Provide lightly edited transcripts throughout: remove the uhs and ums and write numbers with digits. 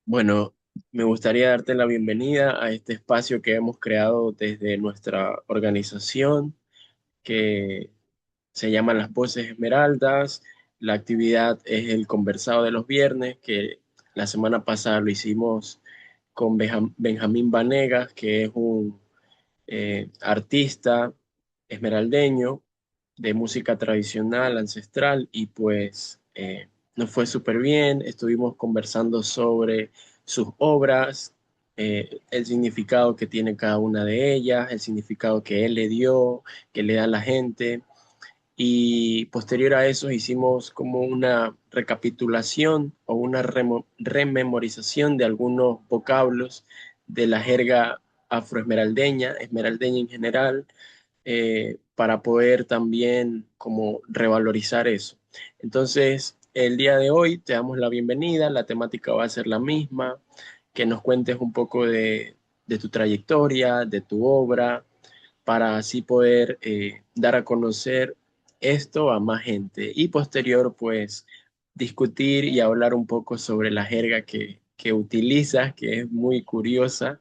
Bueno, me gustaría darte la bienvenida a este espacio que hemos creado desde nuestra organización, que se llama Las Voces Esmeraldas. La actividad es el conversado de los viernes, que la semana pasada lo hicimos con Benjamín Vanegas, que es un artista esmeraldeño de música tradicional, ancestral, y pues nos fue súper bien. Estuvimos conversando sobre sus obras, el significado que tiene cada una de ellas, el significado que él le dio, que le da a la gente. Y posterior a eso hicimos como una recapitulación o una rememorización de algunos vocablos de la jerga afroesmeraldeña, esmeraldeña en general, para poder también como revalorizar eso. Entonces, el día de hoy te damos la bienvenida, la temática va a ser la misma, que nos cuentes un poco de tu trayectoria, de tu obra, para así poder dar a conocer esto a más gente y posterior pues discutir y hablar un poco sobre la jerga que utilizas, que es muy curiosa,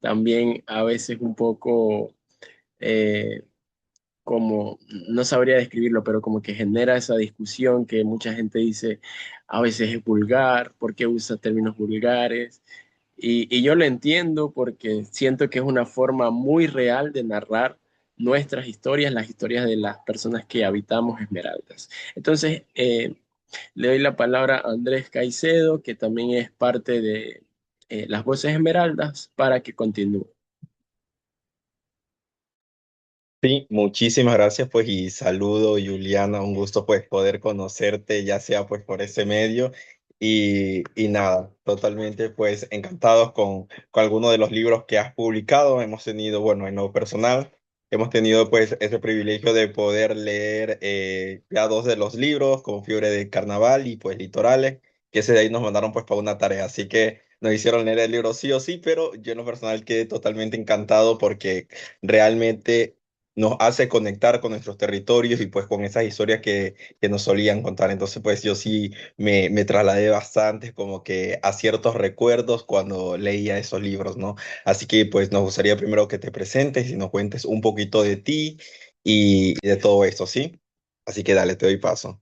también a veces un poco eh, como, no sabría describirlo, pero como que genera esa discusión que mucha gente dice, a veces es vulgar, ¿por qué usa términos vulgares? Y yo lo entiendo porque siento que es una forma muy real de narrar nuestras historias, las historias de las personas que habitamos Esmeraldas. Entonces, le doy la palabra a Andrés Caicedo, que también es parte de Las Voces Esmeraldas, para que continúe. Sí, muchísimas gracias pues y saludo Juliana, un gusto pues poder conocerte ya sea pues por ese medio y nada, totalmente pues encantados con algunos de los libros que has publicado. Hemos tenido, bueno, en lo personal, hemos tenido pues ese privilegio de poder leer ya dos de los libros, como Fiebre de Carnaval y pues Litorales, que ese de ahí nos mandaron pues para una tarea, así que nos hicieron leer el libro sí o sí, pero yo en lo personal quedé totalmente encantado porque realmente nos hace conectar con nuestros territorios y pues con esas historias que nos solían contar. Entonces pues yo sí me trasladé bastante como que a ciertos recuerdos cuando leía esos libros, ¿no? Así que pues nos gustaría primero que te presentes y nos cuentes un poquito de ti y de todo esto, ¿sí? Así que dale, te doy paso.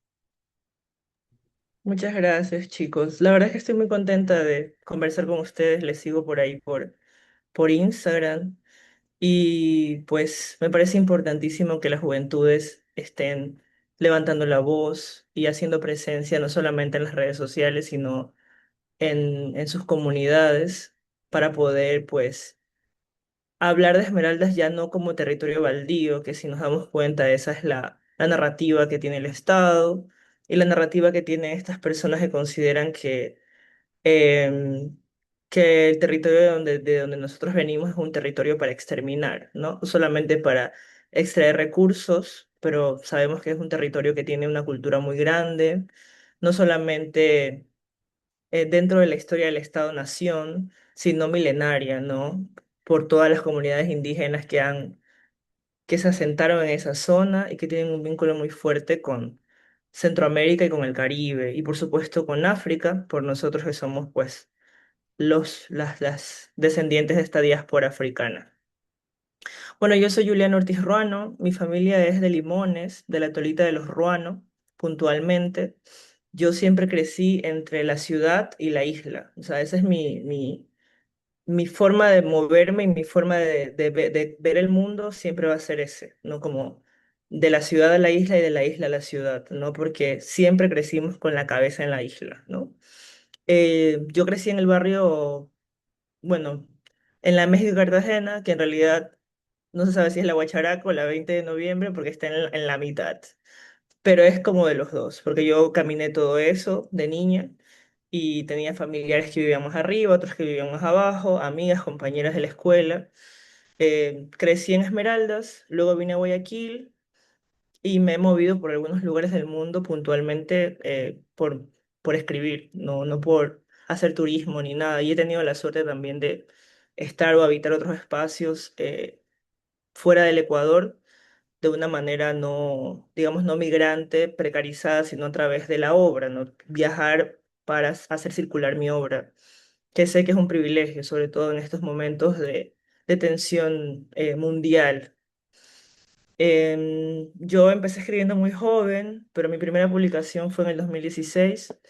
Muchas gracias, chicos. La verdad es que estoy muy contenta de conversar con ustedes. Les sigo por ahí por Instagram. Y pues me parece importantísimo que las juventudes estén levantando la voz y haciendo presencia no solamente en las redes sociales, sino en sus comunidades para poder pues hablar de Esmeraldas ya no como territorio baldío, que si nos damos cuenta esa es la narrativa que tiene el Estado y la narrativa que tienen estas personas que consideran em, que el territorio de donde nosotros venimos es un territorio para exterminar, ¿no? Solamente para extraer recursos, pero sabemos que es un territorio que tiene una cultura muy grande, no solamente dentro de la historia del Estado-Nación, sino milenaria, ¿no? Por todas las comunidades indígenas que se asentaron en esa zona y que tienen un vínculo muy fuerte con Centroamérica y con el Caribe, y por supuesto con África, por nosotros que somos pues las descendientes de esta diáspora africana. Bueno, yo soy Juliana Ortiz Ruano, mi familia es de Limones, de la Tolita de los Ruano, puntualmente. Yo siempre crecí entre la ciudad y la isla, o sea, esa es mi forma de moverme y mi forma de ver el mundo siempre va a ser ese, ¿no? Como de la ciudad a la isla y de la isla a la ciudad, ¿no? Porque siempre crecimos con la cabeza en la isla, ¿no? Yo crecí en el barrio, bueno, en la México Cartagena, que en realidad no se sabe si es la Guacharaca o la 20 de noviembre porque está en la mitad, pero es como de los dos, porque yo caminé todo eso de niña y tenía familiares que vivían más arriba, otros que vivían más abajo, amigas, compañeras de la escuela. Crecí en Esmeraldas, luego vine a Guayaquil y me he movido por algunos lugares del mundo puntualmente por escribir, no por hacer turismo ni nada. Y he tenido la suerte también de estar o habitar otros espacios fuera del Ecuador de una manera no, digamos, no migrante, precarizada, sino a través de la obra, ¿no? Viajar para hacer circular mi obra. que sé que es un privilegio, sobre todo en estos momentos de tensión mundial. Yo empecé escribiendo muy joven, pero mi primera publicación fue en el 2016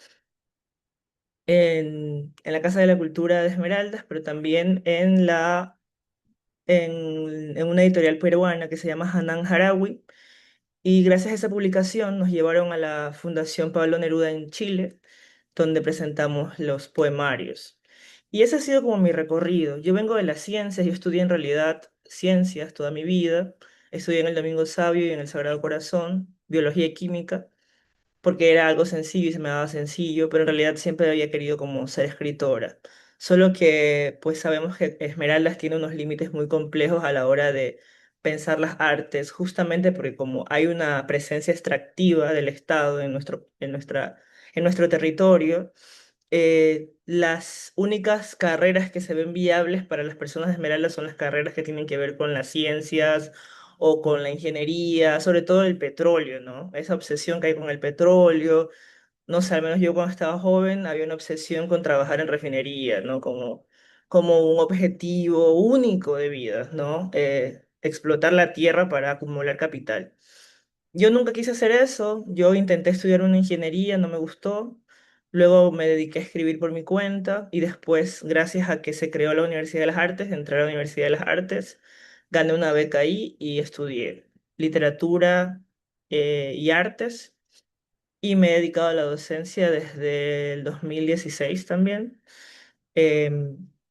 en la Casa de la Cultura de Esmeraldas, pero también en una editorial peruana que se llama Hanan Harawi. Y gracias a esa publicación nos llevaron a la Fundación Pablo Neruda en Chile, donde presentamos los poemarios. Y ese ha sido como mi recorrido. Yo vengo de las ciencias, yo estudié en realidad ciencias toda mi vida. Estudié en el Domingo Sabio y en el Sagrado Corazón, biología y química, porque era algo sencillo y se me daba sencillo, pero en realidad siempre había querido como ser escritora. Solo que pues sabemos que Esmeraldas tiene unos límites muy complejos a la hora de pensar las artes, justamente porque como hay una presencia extractiva del Estado en nuestro territorio, las únicas carreras que se ven viables para las personas de Esmeralda son las carreras que tienen que ver con las ciencias o con la ingeniería, sobre todo el petróleo, ¿no? Esa obsesión que hay con el petróleo, no sé, al menos yo cuando estaba joven había una obsesión con trabajar en refinería, ¿no? Como un objetivo único de vida, ¿no? Explotar la tierra para acumular capital. Yo nunca quise hacer eso, yo intenté estudiar una ingeniería, no me gustó, luego me dediqué a escribir por mi cuenta y después, gracias a que se creó la Universidad de las Artes, entré a la Universidad de las Artes, gané una beca ahí y estudié literatura y artes y me he dedicado a la docencia desde el 2016 también. He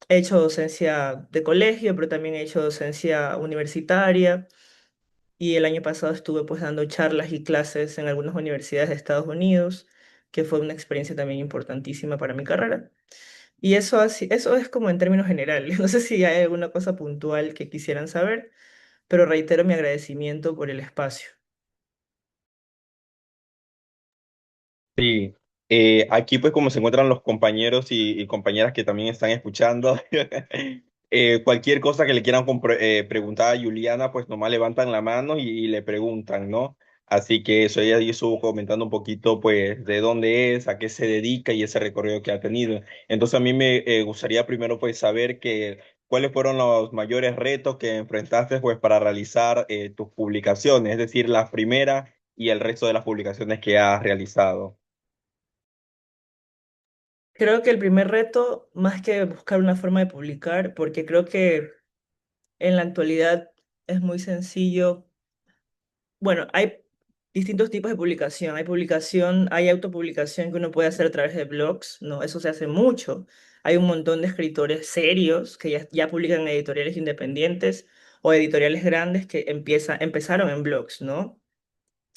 hecho docencia de colegio, pero también he hecho docencia universitaria y el año pasado estuve pues dando charlas y clases en algunas universidades de Estados Unidos, que fue una experiencia también importantísima para mi carrera. Y eso es como en términos generales. No sé si hay alguna cosa puntual que quisieran saber, pero reitero mi agradecimiento por el espacio. Sí, aquí pues como se encuentran los compañeros y compañeras que también están escuchando, cualquier cosa que le quieran preguntar a Juliana, pues nomás levantan la mano y le preguntan, ¿no? Así que eso ella estuvo comentando un poquito pues de dónde es, a qué se dedica y ese recorrido que ha tenido. Entonces a mí me gustaría primero pues saber cuáles fueron los mayores retos que enfrentaste pues para realizar tus publicaciones, es decir, la primera y el resto de las publicaciones que has realizado. Creo que el primer reto, más que buscar una forma de publicar, porque creo que en la actualidad es muy sencillo. Bueno, hay distintos tipos de publicación. Hay publicación, hay autopublicación que uno puede hacer a través de blogs, ¿no? Eso se hace mucho. Hay un montón de escritores serios que ya publican en editoriales independientes o editoriales grandes que empezaron en blogs, ¿no?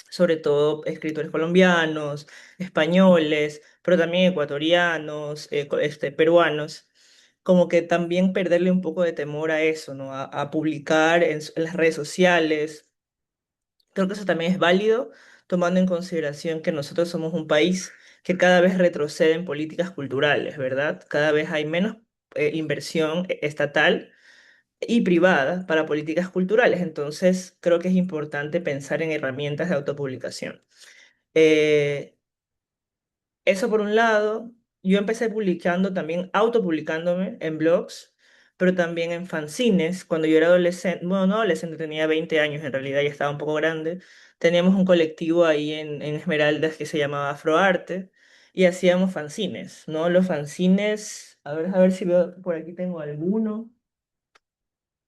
Sobre todo escritores colombianos, españoles, pero también ecuatorianos, peruanos, como que también perderle un poco de temor a eso, ¿no? A publicar en las redes sociales. Creo que eso también es válido, tomando en consideración que nosotros somos un país que cada vez retrocede en políticas culturales, ¿verdad? Cada vez hay menos inversión estatal y privada para políticas culturales. Entonces, creo que es importante pensar en herramientas de autopublicación. Eh, Eso por un lado, yo empecé publicando también, autopublicándome en blogs, pero también en fanzines. Cuando yo era adolescente, bueno, no adolescente, tenía 20 años, en realidad ya estaba un poco grande, teníamos un colectivo ahí en Esmeraldas que se llamaba Afroarte y hacíamos fanzines, ¿no? Los fanzines, a ver si veo, por aquí tengo alguno.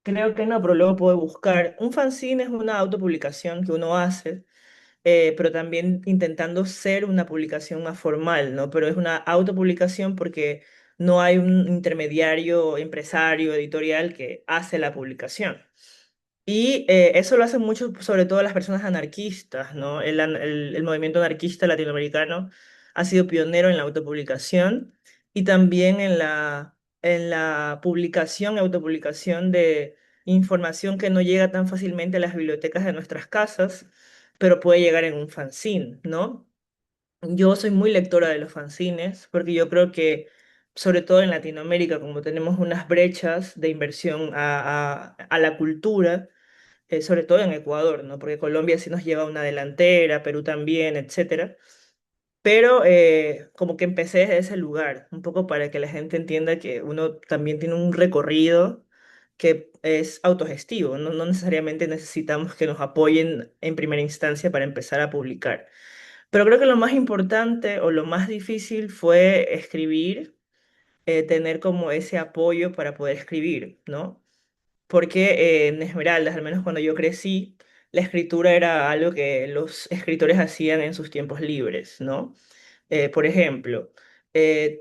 Creo que no, pero luego puedo buscar. Un fanzine es una autopublicación que uno hace, pero también intentando ser una publicación más formal, ¿no? Pero es una autopublicación porque no hay un intermediario, empresario, editorial que hace la publicación. Y eso lo hacen mucho, sobre todo las personas anarquistas, ¿no? El movimiento anarquista latinoamericano ha sido pionero en la autopublicación y también en la publicación, autopublicación de información que no llega tan fácilmente a las bibliotecas de nuestras casas, pero puede llegar en un fanzine, ¿no? Yo soy muy lectora de los fanzines porque yo creo que, sobre todo en Latinoamérica, como tenemos unas brechas de inversión a la cultura, sobre todo en Ecuador, ¿no? Porque Colombia sí nos lleva una delantera, Perú también, etcétera. pero como que empecé desde ese lugar, un poco para que la gente entienda que uno también tiene un recorrido que es autogestivo, no, no necesariamente necesitamos que nos apoyen en primera instancia para empezar a publicar. Pero creo que lo más importante o lo más difícil fue escribir, tener como ese apoyo para poder escribir, ¿no? Porque en Esmeraldas, al menos cuando yo crecí, la escritura era algo que los escritores hacían en sus tiempos libres, ¿no? Por ejemplo,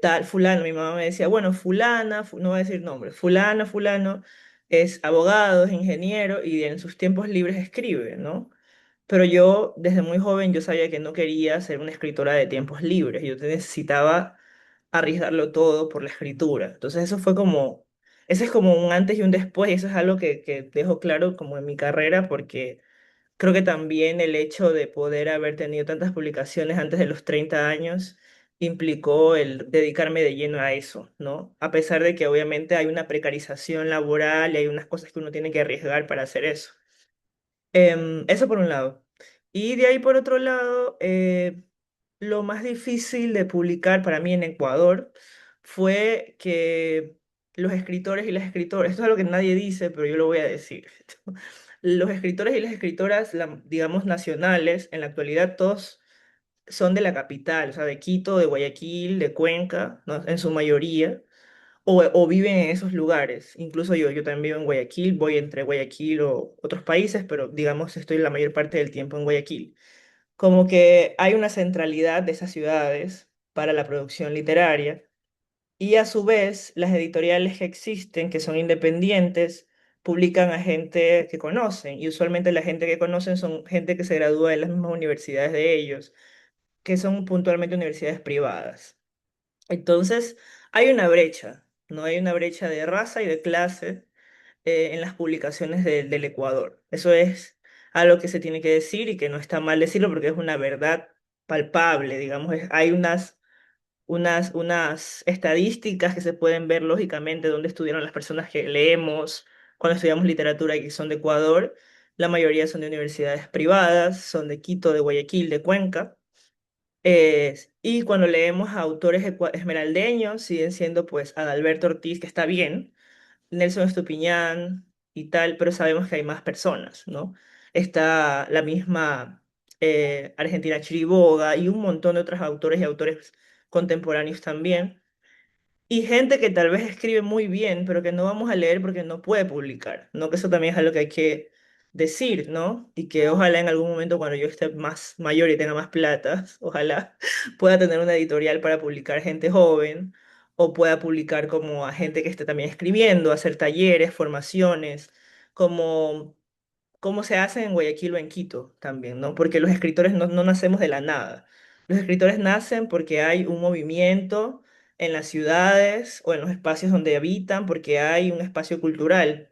tal fulano, mi mamá me decía, bueno, fulana, no voy a decir nombre, fulana, fulano es abogado, es ingeniero y en sus tiempos libres escribe, ¿no? Pero yo, desde muy joven, yo sabía que no quería ser una escritora de tiempos libres, yo necesitaba arriesgarlo todo por la escritura. Entonces eso fue como, ese es como un antes y un después, y eso es algo que dejo claro como en mi carrera, porque creo que también el hecho de poder haber tenido tantas publicaciones antes de los 30 años implicó el dedicarme de lleno a eso, ¿no? A pesar de que obviamente hay una precarización laboral y hay unas cosas que uno tiene que arriesgar para hacer eso. Eso por un lado. Y de ahí por otro lado, lo más difícil de publicar para mí en Ecuador fue que los escritores y las escritoras, esto es algo que nadie dice, pero yo lo voy a decir. Los escritores y las escritoras, digamos, nacionales, en la actualidad todos son de la capital, o sea, de Quito, de Guayaquil, de Cuenca, ¿no? En su mayoría o viven en esos lugares. Incluso yo también vivo en Guayaquil, voy entre Guayaquil o otros países, pero digamos estoy la mayor parte del tiempo en Guayaquil. Como que hay una centralidad de esas ciudades para la producción literaria y a su vez las editoriales que existen, que son independientes, publican a gente que conocen y usualmente la gente que conocen son gente que se gradúa de las mismas universidades de ellos, que son puntualmente universidades privadas. Entonces, hay una brecha, ¿no? Hay una brecha de raza y de clase en las publicaciones del Ecuador. Eso es algo que se tiene que decir y que no está mal decirlo porque es una verdad palpable, digamos. Hay unas estadísticas que se pueden ver lógicamente donde estudiaron las personas que leemos cuando estudiamos literatura y que son de Ecuador. La mayoría son de universidades privadas, son de Quito, de Guayaquil, de Cuenca. Y cuando leemos a autores esmeraldeños, siguen siendo pues Adalberto Ortiz, que está bien, Nelson Estupiñán y tal, pero sabemos que hay más personas, ¿no? Está la misma Argentina Chiriboga y un montón de otros autores y autores contemporáneos también. Y gente que tal vez escribe muy bien, pero que no vamos a leer porque no puede publicar, ¿no? Que eso también es algo que hay que decir, ¿no? Y que ojalá en algún momento cuando yo esté más mayor y tenga más plata, ojalá pueda tener una editorial para publicar gente joven o pueda publicar como a gente que esté también escribiendo, hacer talleres, formaciones, como cómo se hace en Guayaquil o en Quito también, ¿no? Porque los escritores no nacemos de la nada. Los escritores nacen porque hay un movimiento en las ciudades o en los espacios donde habitan, porque hay un espacio cultural,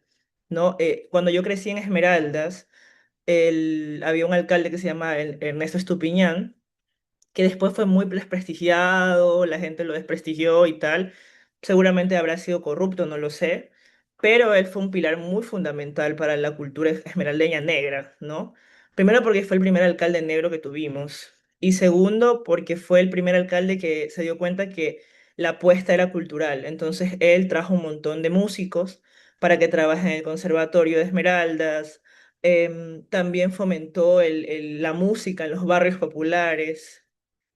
¿no? Cuando yo crecí en Esmeraldas, había un alcalde que se llama Ernesto Estupiñán, que después fue muy desprestigiado, la gente lo desprestigió y tal. Seguramente habrá sido corrupto, no lo sé, pero él fue un pilar muy fundamental para la cultura esmeraldeña negra, ¿no? Primero porque fue el primer alcalde negro que tuvimos y segundo porque fue el primer alcalde que se dio cuenta que la apuesta era cultural. Entonces él trajo un montón de músicos para que trabajen en el Conservatorio de Esmeraldas. También fomentó la música en los barrios populares,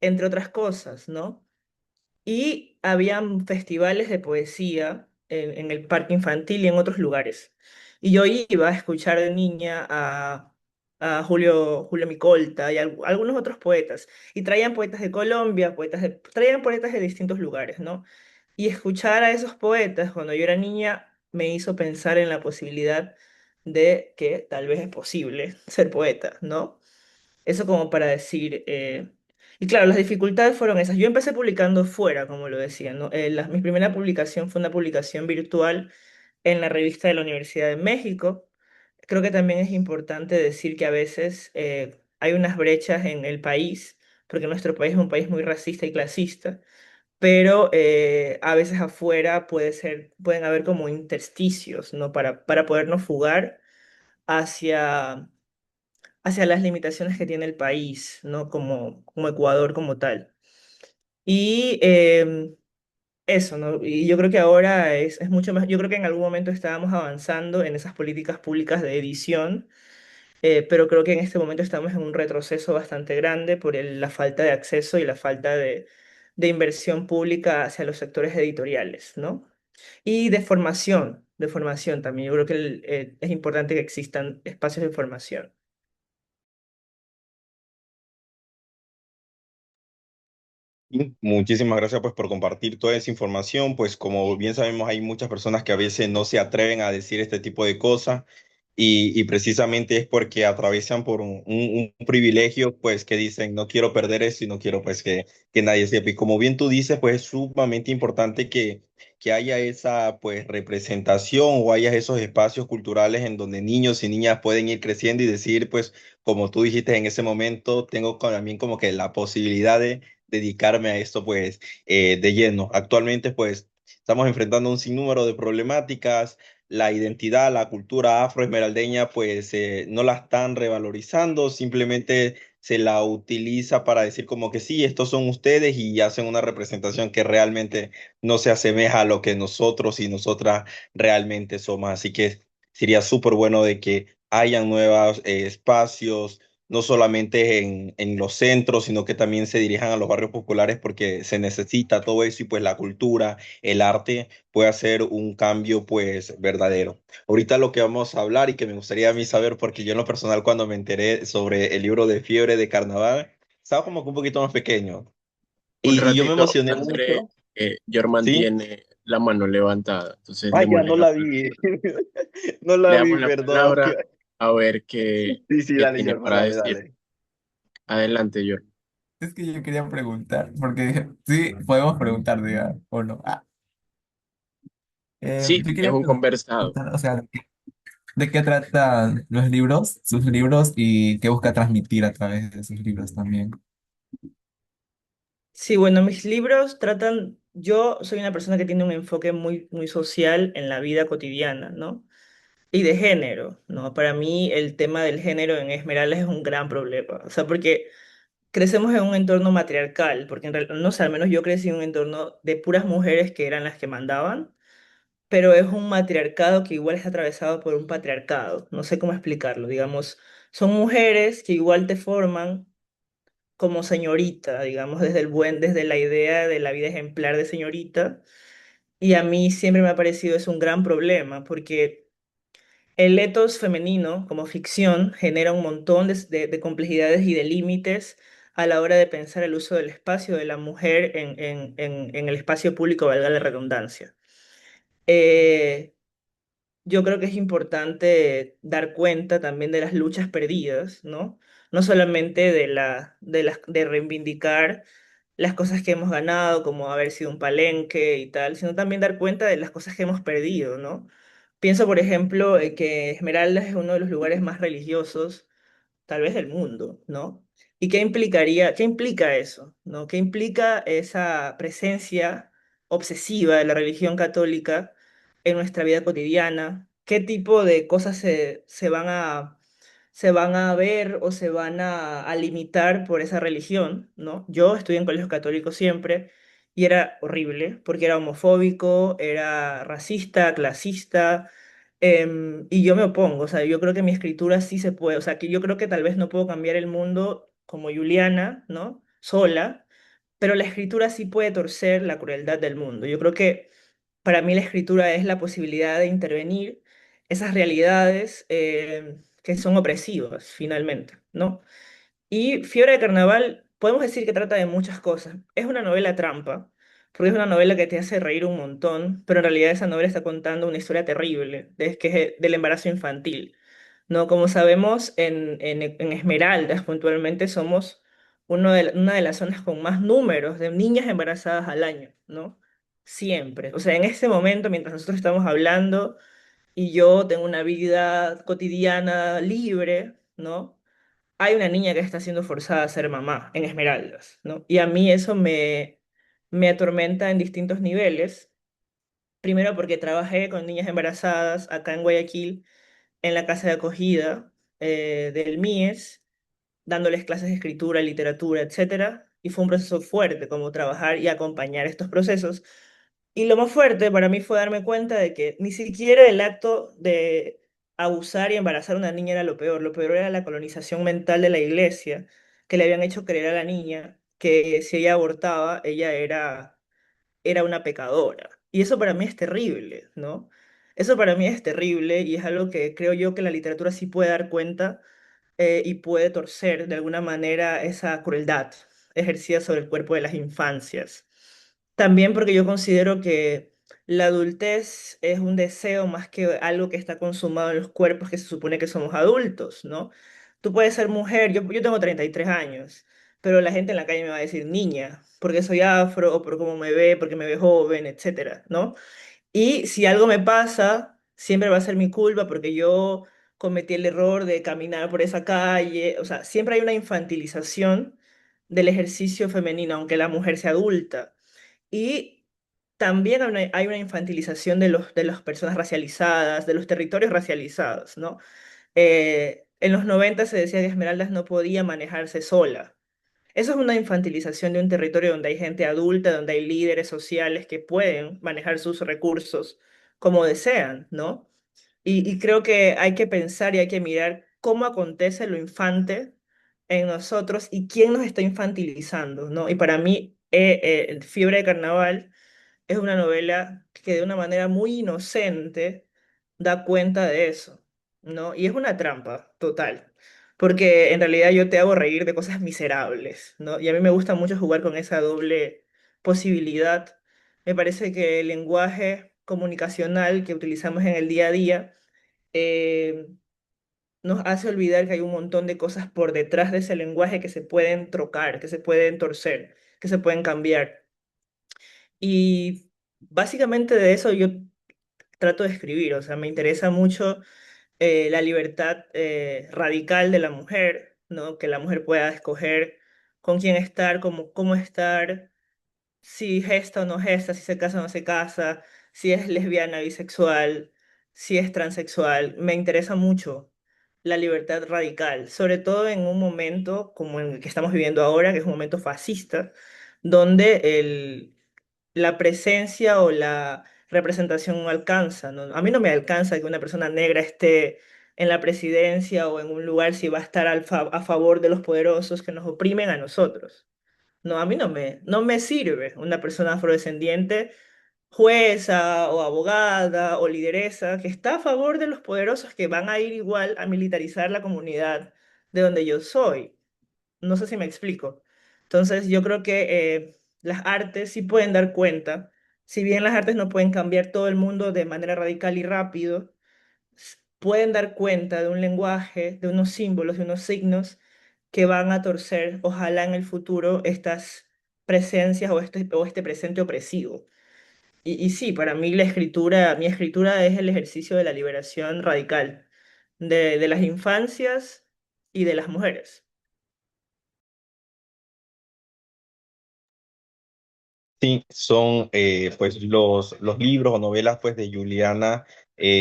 entre otras cosas, ¿no? Y habían festivales de poesía en el parque infantil y en otros lugares. Y yo iba a escuchar de niña a Julio Micolta y algunos otros poetas. Y traían poetas de Colombia, traían poetas de distintos lugares, ¿no? Y escuchar a esos poetas cuando yo era niña me hizo pensar en la posibilidad de que tal vez es posible ser poeta, ¿no? Eso como para decir, y claro, las dificultades fueron esas. Yo empecé publicando fuera, como lo decía, ¿no? Mi primera publicación fue una publicación virtual en la revista de la Universidad de México. Creo que también es importante decir que a veces hay unas brechas en el país, porque nuestro país es un país muy racista y clasista, pero a veces afuera pueden haber como intersticios, ¿no? Para podernos fugar hacia las limitaciones que tiene el país, ¿no? Como Ecuador como tal. Y eso, ¿no? Y yo creo que ahora es mucho más, yo creo que en algún momento estábamos avanzando en esas políticas públicas de edición, pero creo que en este momento estamos en un retroceso bastante grande por la falta de acceso y la falta de inversión pública hacia los sectores editoriales, ¿no? Y de formación también. Yo creo que es importante que existan espacios de formación. Y muchísimas gracias pues por compartir toda esa información. Pues como bien sabemos hay muchas personas que a veces no se atreven a decir este tipo de cosas y precisamente es porque atraviesan por un privilegio pues que dicen no quiero perder eso y no quiero pues que nadie sepa. Y como bien tú dices pues es sumamente importante que haya esa pues representación o haya esos espacios culturales en donde niños y niñas pueden ir creciendo y decir pues como tú dijiste en ese momento tengo también como que la posibilidad de dedicarme a esto pues de lleno. Actualmente pues estamos enfrentando un sinnúmero de problemáticas, la identidad, la cultura afroesmeraldeña pues no la están revalorizando, simplemente se la utiliza para decir como que sí, estos son ustedes y hacen una representación que realmente no se asemeja a lo que nosotros y nosotras realmente somos. Así que sería súper bueno de que hayan nuevos espacios no solamente en los centros, sino que también se dirijan a los barrios populares porque se necesita todo eso y pues la cultura, el arte puede hacer un cambio pues verdadero. Ahorita lo que vamos a hablar y que me gustaría a mí saber, porque yo en lo personal cuando me enteré sobre el libro de Fiebre de Carnaval, estaba como que un poquito más pequeño Un y yo me ratito, emocioné André, mucho, Jorman ¿sí? tiene la mano levantada, entonces Ah, ya démosle no la la palabra. vi, no Le la vi, damos la perdón. palabra a ver qué, Sí, sí, qué dale, tiene Jorma, para dale, decir. dale. Adelante, Jorman. Es que yo quería preguntar, porque sí, podemos preguntar, diga, o no. Sí, Yo es quería un conversado. preguntar, o sea, ¿de qué tratan los libros, sus libros, y qué busca transmitir a través de sus libros también? Sí, bueno, mis libros tratan, yo soy una persona que tiene un enfoque muy, muy social en la vida cotidiana, ¿no? Y de género, ¿no? Para mí el tema del género en Esmeraldas es un gran problema, o sea, porque crecemos en un entorno matriarcal, porque en realidad, no sé, al menos yo crecí en un entorno de puras mujeres que eran las que mandaban, pero es un matriarcado que igual es atravesado por un patriarcado, no sé cómo explicarlo, digamos, son mujeres que igual te forman como señorita, digamos, desde la idea de la vida ejemplar de señorita, y a mí siempre me ha parecido es un gran problema, porque el etos femenino como ficción genera un montón de complejidades y de límites a la hora de pensar el uso del espacio de la mujer en el espacio público, valga la redundancia. Eh, yo creo que es importante dar cuenta también de las luchas perdidas, ¿no? No solamente de reivindicar las cosas que hemos ganado, como haber sido un palenque y tal, sino también dar cuenta de las cosas que hemos perdido, ¿no? Pienso, por ejemplo, que Esmeraldas es uno de los lugares más religiosos tal vez del mundo, ¿no? ¿Y qué implica eso, ¿no? ¿Qué implica esa presencia obsesiva de la religión católica en nuestra vida cotidiana? ¿Qué tipo de cosas se van a ver o se van a limitar por esa religión, ¿no? Yo estudié en colegios católicos siempre y era horrible porque era homofóbico, era racista, clasista, y yo me opongo, o sea, yo creo que mi escritura sí se puede, o sea, que yo creo que tal vez no puedo cambiar el mundo como Juliana, ¿no? Sola, pero la escritura sí puede torcer la crueldad del mundo. Yo creo que para mí la escritura es la posibilidad de intervenir esas realidades que son opresivas, finalmente, ¿no? Y Fiebre de Carnaval, podemos decir que trata de muchas cosas. Es una novela trampa, porque es una novela que te hace reír un montón, pero en realidad esa novela está contando una historia terrible, que es del embarazo infantil. ¿No? Como sabemos, en Esmeraldas puntualmente somos una de las zonas con más números de niñas embarazadas al año, ¿no? Siempre. O sea, en este momento, mientras nosotros estamos hablando y yo tengo una vida cotidiana libre, ¿no? Hay una niña que está siendo forzada a ser mamá en Esmeraldas, ¿no? Y a mí eso me atormenta en distintos niveles. Primero porque trabajé con niñas embarazadas acá en Guayaquil, en la casa de acogida del MIES, dándoles clases de escritura, literatura, etcétera. y fue un proceso fuerte como trabajar y acompañar estos procesos. Y lo más fuerte para mí fue darme cuenta de que ni siquiera el acto de abusar y embarazar a una niña era lo peor era la colonización mental de la iglesia, que le habían hecho creer a la niña que si ella abortaba, ella era una pecadora. Y eso para mí es terrible, ¿no? Eso para mí es terrible y es algo que creo yo que la literatura sí puede dar cuenta y puede torcer de alguna manera esa crueldad ejercida sobre el cuerpo de las infancias. También porque yo considero que la adultez es un deseo más que algo que está consumado en los cuerpos que se supone que somos adultos, ¿no? Tú puedes ser mujer, yo tengo 33 años, pero la gente en la calle me va a decir niña, porque soy afro, o por cómo me ve, porque me ve joven, etcétera, ¿no? Y si algo me pasa, siempre va a ser mi culpa porque yo cometí el error de caminar por esa calle. O sea, siempre hay una infantilización del ejercicio femenino, aunque la mujer sea adulta. Y también hay una infantilización de las personas racializadas, de los territorios racializados, ¿no? En los 90 se decía que Esmeraldas no podía manejarse sola. Eso es una infantilización de un territorio donde hay gente adulta, donde hay líderes sociales que pueden manejar sus recursos como desean, ¿no? Y creo que hay que pensar y hay que mirar cómo acontece lo infante en nosotros y quién nos está infantilizando, ¿no? Y para mí, Fiebre de Carnaval es una novela que de una manera muy inocente da cuenta de eso, ¿no? Y es una trampa total, porque en realidad yo te hago reír de cosas miserables, ¿no? Y a mí me gusta mucho jugar con esa doble posibilidad. Me parece que el lenguaje comunicacional que utilizamos en el día a día eh, nos hace olvidar que hay un montón de cosas por detrás de ese lenguaje que se pueden trocar, que se pueden torcer, que se pueden cambiar. Y básicamente de eso yo trato de escribir, o sea, me interesa mucho la libertad radical de la mujer, ¿no? Que la mujer pueda escoger con quién estar, cómo estar, si gesta o no gesta, si se casa o no se casa, si es lesbiana, bisexual, si es transexual. Me interesa mucho la libertad radical, sobre todo en un momento como el que estamos viviendo ahora, que es un momento fascista, donde la presencia o la representación no alcanza, ¿no? A mí no me alcanza que una persona negra esté en la presidencia o en un lugar si va a estar a favor de los poderosos que nos oprimen a nosotros. No, a mí no me sirve una persona afrodescendiente, jueza o abogada o lideresa que está a favor de los poderosos que van a ir igual a militarizar la comunidad de donde yo soy. No sé si me explico. Entonces, yo creo que las artes sí pueden dar cuenta, si bien las artes no pueden cambiar todo el mundo de manera radical y rápido, pueden dar cuenta de un lenguaje, de unos símbolos, de unos signos que van a torcer, ojalá en el futuro, estas presencias o este presente opresivo. Y sí, para mí mi escritura es el ejercicio de la liberación radical de las infancias y de las mujeres. Sí, son pues los libros o novelas pues de Juliana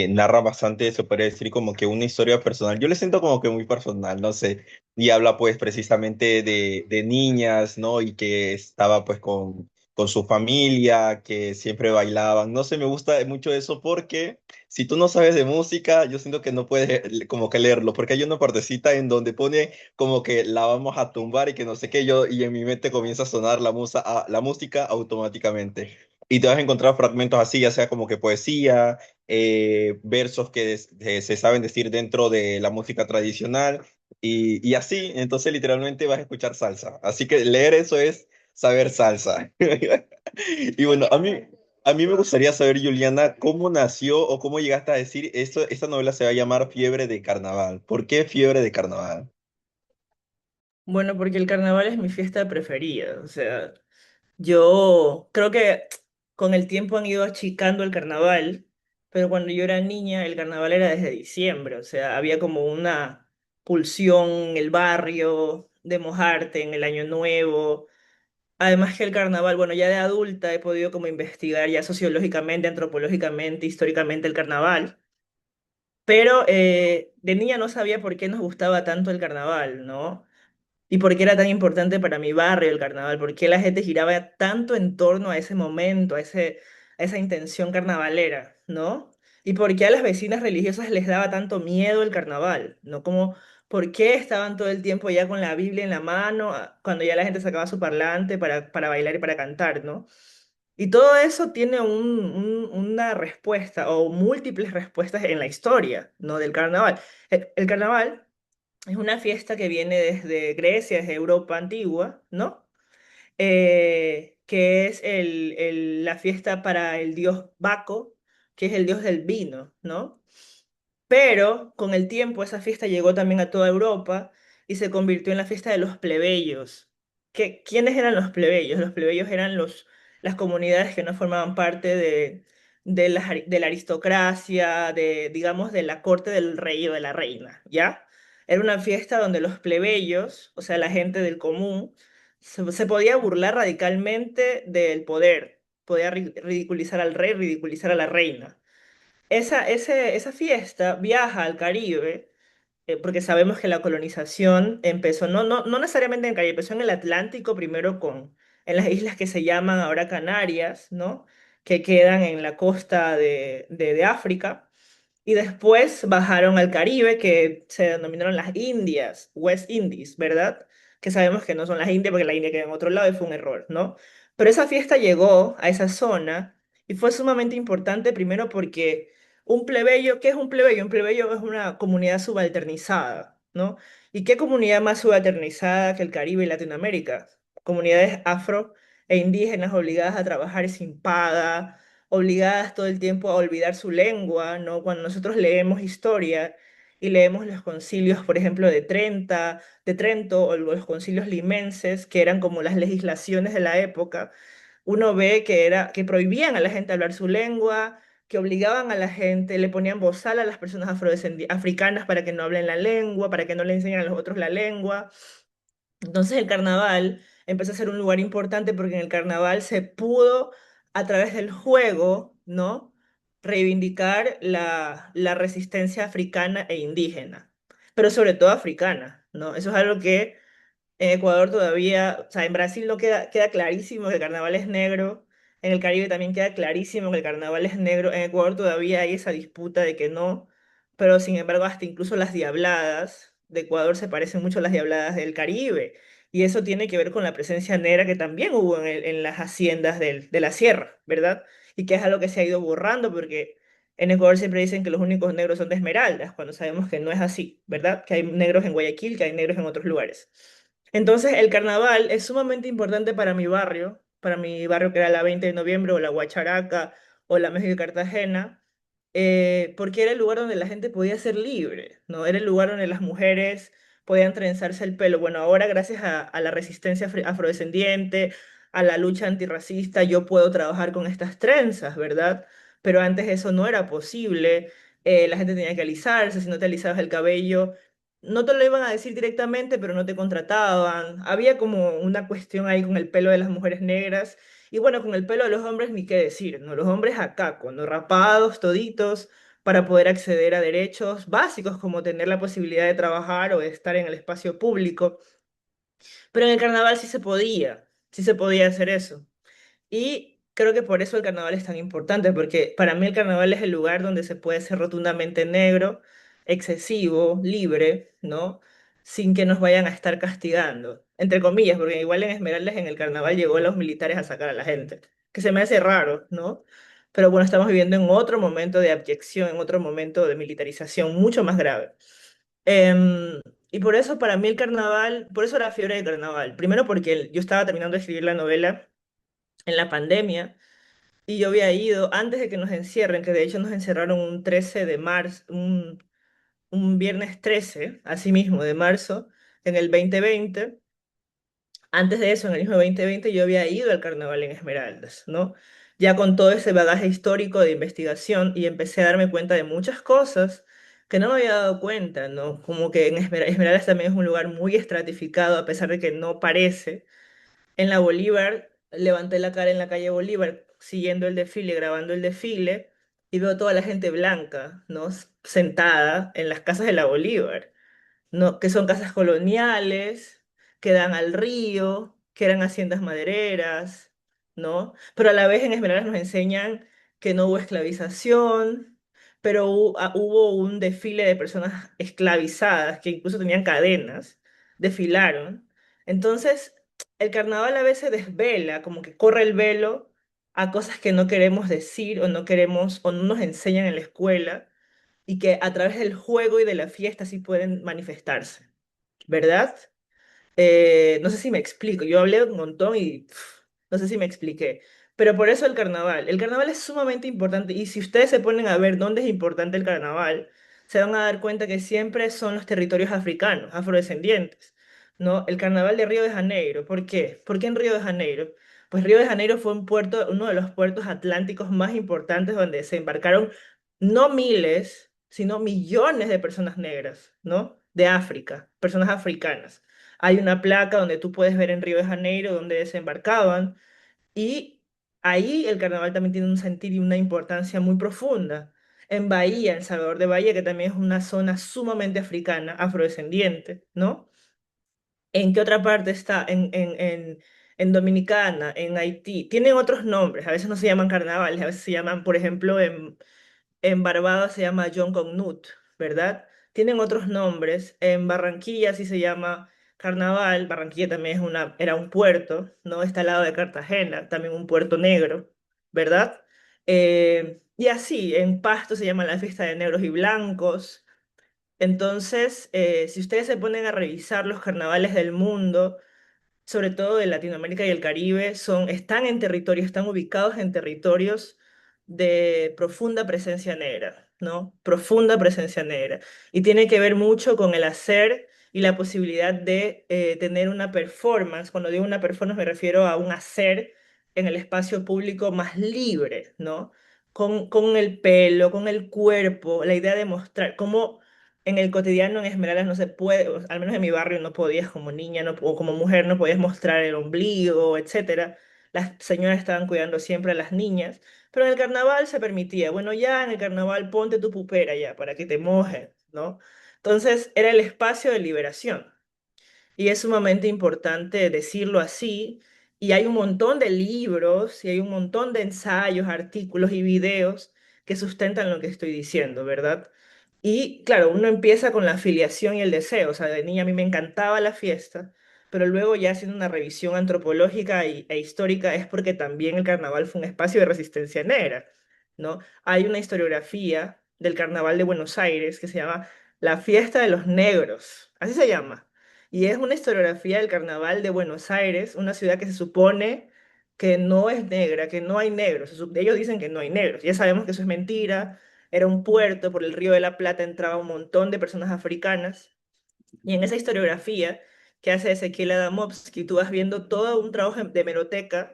narran bastante, se podría decir como que una historia personal. Yo le siento como que muy personal, no sé, y habla pues precisamente de niñas, ¿no? Y que estaba pues con su familia, que siempre bailaban. No sé, me gusta mucho eso porque si tú no sabes de música, yo siento que no puedes como que leerlo, porque hay una partecita en donde pone como que la vamos a tumbar y que no sé qué yo, y en mi mente comienza a sonar la música automáticamente. Y te vas a encontrar fragmentos así, ya sea como que poesía, versos que se saben decir dentro de la música tradicional, y así, entonces literalmente vas a escuchar salsa. Así que leer eso es saber salsa. Y bueno, a mí me gustaría saber, Juliana, cómo nació o cómo llegaste a decir esto, esta novela se va a llamar Fiebre de Carnaval. ¿Por qué Fiebre de Carnaval? Bueno, porque el carnaval es mi fiesta preferida. O sea, yo creo que con el tiempo han ido achicando el carnaval, pero cuando yo era niña el carnaval era desde diciembre. O sea, había como una pulsión en el barrio de mojarte en el año nuevo. Además que el carnaval, bueno, ya de adulta he podido como investigar ya sociológicamente, antropológicamente, históricamente el carnaval. Pero de niña no sabía por qué nos gustaba tanto el carnaval, ¿no? y por qué era tan importante para mi barrio el carnaval, por qué la gente giraba tanto en torno a ese momento, a esa intención carnavalera, ¿no? Y por qué a las vecinas religiosas les daba tanto miedo el carnaval, ¿no? Como, ¿por qué estaban todo el tiempo ya con la Biblia en la mano, cuando ya la gente sacaba su parlante para bailar y para cantar, ¿no? Y todo eso tiene una respuesta o múltiples respuestas en la historia, ¿no? Del carnaval. El carnaval es una fiesta que viene desde Grecia, desde Europa antigua, ¿no? Que es la fiesta para el dios Baco, que es el dios del vino, ¿no? Pero con el tiempo esa fiesta llegó también a toda Europa y se convirtió en la fiesta de los plebeyos. ¿Quiénes eran los plebeyos? Los plebeyos eran las comunidades que no formaban parte de la aristocracia, digamos, de la corte del rey o de la reina, ¿ya? Era una fiesta donde los plebeyos, o sea, la gente del común, se podía burlar radicalmente del poder, podía ridiculizar al rey, ridiculizar a la reina. Esa fiesta viaja al Caribe, porque sabemos que la colonización empezó, no necesariamente en el Caribe, empezó en el Atlántico primero en las islas que se llaman ahora Canarias, ¿no? Que quedan en la costa de África. Y después bajaron al Caribe, que se denominaron las Indias, West Indies, ¿verdad? Que sabemos que no son las Indias porque la India queda en otro lado y fue un error, ¿no? Pero esa fiesta llegó a esa zona y fue sumamente importante primero porque un plebeyo, ¿qué es un plebeyo? Un plebeyo es una comunidad subalternizada, ¿no? ¿Y qué comunidad más subalternizada que el Caribe y Latinoamérica? Comunidades afro e indígenas obligadas a trabajar sin paga, obligadas todo el tiempo a olvidar su lengua, ¿no? Cuando nosotros leemos historia y leemos los concilios, por ejemplo, de Trento o los concilios limenses, que eran como las legislaciones de la época, uno ve que prohibían a la gente hablar su lengua, que obligaban a la gente, le ponían bozal a las personas africanas para que no hablen la lengua, para que no le enseñen a los otros la lengua. Entonces el carnaval empezó a ser un lugar importante porque en el carnaval se pudo, a través del juego, ¿no? Reivindicar la resistencia africana e indígena, pero sobre todo africana, ¿no? Eso es algo que en Ecuador todavía, o sea, en Brasil no queda clarísimo que el carnaval es negro, en el Caribe también queda clarísimo que el carnaval es negro, en Ecuador todavía hay esa disputa de que no, pero sin embargo hasta incluso las diabladas de Ecuador se parecen mucho a las diabladas del Caribe, y eso tiene que ver con la presencia negra que también hubo en las haciendas de la sierra, ¿verdad? Y que es algo que se ha ido borrando porque en Ecuador siempre dicen que los únicos negros son de Esmeraldas, cuando sabemos que no es así, ¿verdad? Que hay negros en Guayaquil, que hay negros en otros lugares. Entonces, el carnaval es sumamente importante para mi barrio que era la 20 de noviembre o la Guacharaca o la México de Cartagena, porque era el lugar donde la gente podía ser libre, ¿no? Era el lugar donde las mujeres podían trenzarse el pelo. Bueno, ahora gracias a la resistencia afrodescendiente, a la lucha antirracista, yo puedo trabajar con estas trenzas, ¿verdad? Pero antes eso no era posible. La gente tenía que alisarse, si no te alisabas el cabello no te lo iban a decir directamente, pero no te contrataban. Había como una cuestión ahí con el pelo de las mujeres negras. Y bueno, con el pelo de los hombres ni qué decir, ¿no? Los hombres acá, cuando rapados, toditos, para poder acceder a derechos básicos como tener la posibilidad de trabajar o de estar en el espacio público. Pero en el carnaval sí se podía hacer eso. Y creo que por eso el carnaval es tan importante, porque para mí el carnaval es el lugar donde se puede ser rotundamente negro, excesivo, libre, ¿no? Sin que nos vayan a estar castigando, entre comillas, porque igual en Esmeraldas en el carnaval llegó los militares a sacar a la gente, que se me hace raro, ¿no? Pero bueno, estamos viviendo en otro momento de abyección, en otro momento de militarización mucho más grave. Em, y por eso para mí el carnaval, por eso la fiebre del carnaval. Primero porque yo estaba terminando de escribir la novela en la pandemia y yo había ido antes de que nos encierren, que de hecho nos encerraron un 13 de marzo, un viernes 13, así mismo, de marzo, en el 2020. Antes de eso, en el mismo 2020, yo había ido al carnaval en Esmeraldas, ¿no? Ya con todo ese bagaje histórico de investigación y empecé a darme cuenta de muchas cosas que no me había dado cuenta, ¿no? Como que en Esmeraldas también es un lugar muy estratificado, a pesar de que no parece. En la Bolívar, levanté la cara en la calle Bolívar, siguiendo el desfile, grabando el desfile, y veo toda la gente blanca, ¿no? Sentada en las casas de la Bolívar, ¿no? Que son casas coloniales, que dan al río, que eran haciendas madereras, ¿no? Pero a la vez en Esmeraldas nos enseñan que no hubo esclavización, pero hubo un desfile de personas esclavizadas que incluso tenían cadenas, desfilaron. Entonces, el carnaval a veces desvela, como que corre el velo a cosas que no queremos decir o no queremos o no nos enseñan en la escuela y que a través del juego y de la fiesta sí pueden manifestarse, ¿verdad? No sé si me explico, yo hablé un montón y no sé si me expliqué, pero por eso el carnaval es sumamente importante y si ustedes se ponen a ver dónde es importante el carnaval, se van a dar cuenta que siempre son los territorios africanos, afrodescendientes, ¿no? El carnaval de Río de Janeiro, ¿por qué? ¿Por qué en Río de Janeiro? Pues Río de Janeiro fue un puerto, uno de los puertos atlánticos más importantes donde se embarcaron no miles, sino millones de personas negras, ¿no? De África, personas africanas. Hay una placa donde tú puedes ver en Río de Janeiro donde desembarcaban y ahí el carnaval también tiene un sentido y una importancia muy profunda. En Bahía, en Salvador de Bahía, que también es una zona sumamente africana, afrodescendiente, ¿no? ¿En qué otra parte está? En Dominicana, en Haití. Tienen otros nombres, a veces no se llaman carnavales, a veces se llaman, por ejemplo, en Barbados se llama John Nut, ¿verdad? Tienen otros nombres. En Barranquilla sí se llama Carnaval. Barranquilla también era un puerto, ¿no? Está al lado de Cartagena, también un puerto negro, ¿verdad? Y así, en Pasto se llama la fiesta de negros y blancos. Entonces, si ustedes se ponen a revisar los carnavales del mundo, sobre todo de Latinoamérica y el Caribe, están en territorios, están ubicados en territorios de profunda presencia negra, ¿no? Profunda presencia negra. Y tiene que ver mucho con el hacer y la posibilidad de tener una performance. Cuando digo una performance me refiero a un hacer en el espacio público más libre, ¿no? Con el pelo, con el cuerpo, la idea de mostrar cómo en el cotidiano en Esmeraldas no se puede, al menos en mi barrio no podías como niña o como mujer no podías mostrar el ombligo, etcétera. Las señoras estaban cuidando siempre a las niñas, pero en el carnaval se permitía, bueno, ya en el carnaval ponte tu pupera ya para que te mojen, ¿no? Entonces era el espacio de liberación. Y es sumamente importante decirlo así. Y hay un montón de libros y hay un montón de ensayos, artículos y videos que sustentan lo que estoy diciendo, ¿verdad? Y claro, uno empieza con la afiliación y el deseo. O sea, de niña a mí me encantaba la fiesta, pero luego ya haciendo una revisión antropológica e histórica es porque también el carnaval fue un espacio de resistencia negra, ¿no? Hay una historiografía del Carnaval de Buenos Aires que se llama La Fiesta de los Negros, así se llama. Y es una historiografía del Carnaval de Buenos Aires, una ciudad que se supone que no es negra, que no hay negros. Ellos dicen que no hay negros. Ya sabemos que eso es mentira. Era un puerto, por el Río de la Plata entraba un montón de personas africanas. Y en esa historiografía que hace Ezequiel Adamowski, tú vas viendo todo un trabajo de hemeroteca,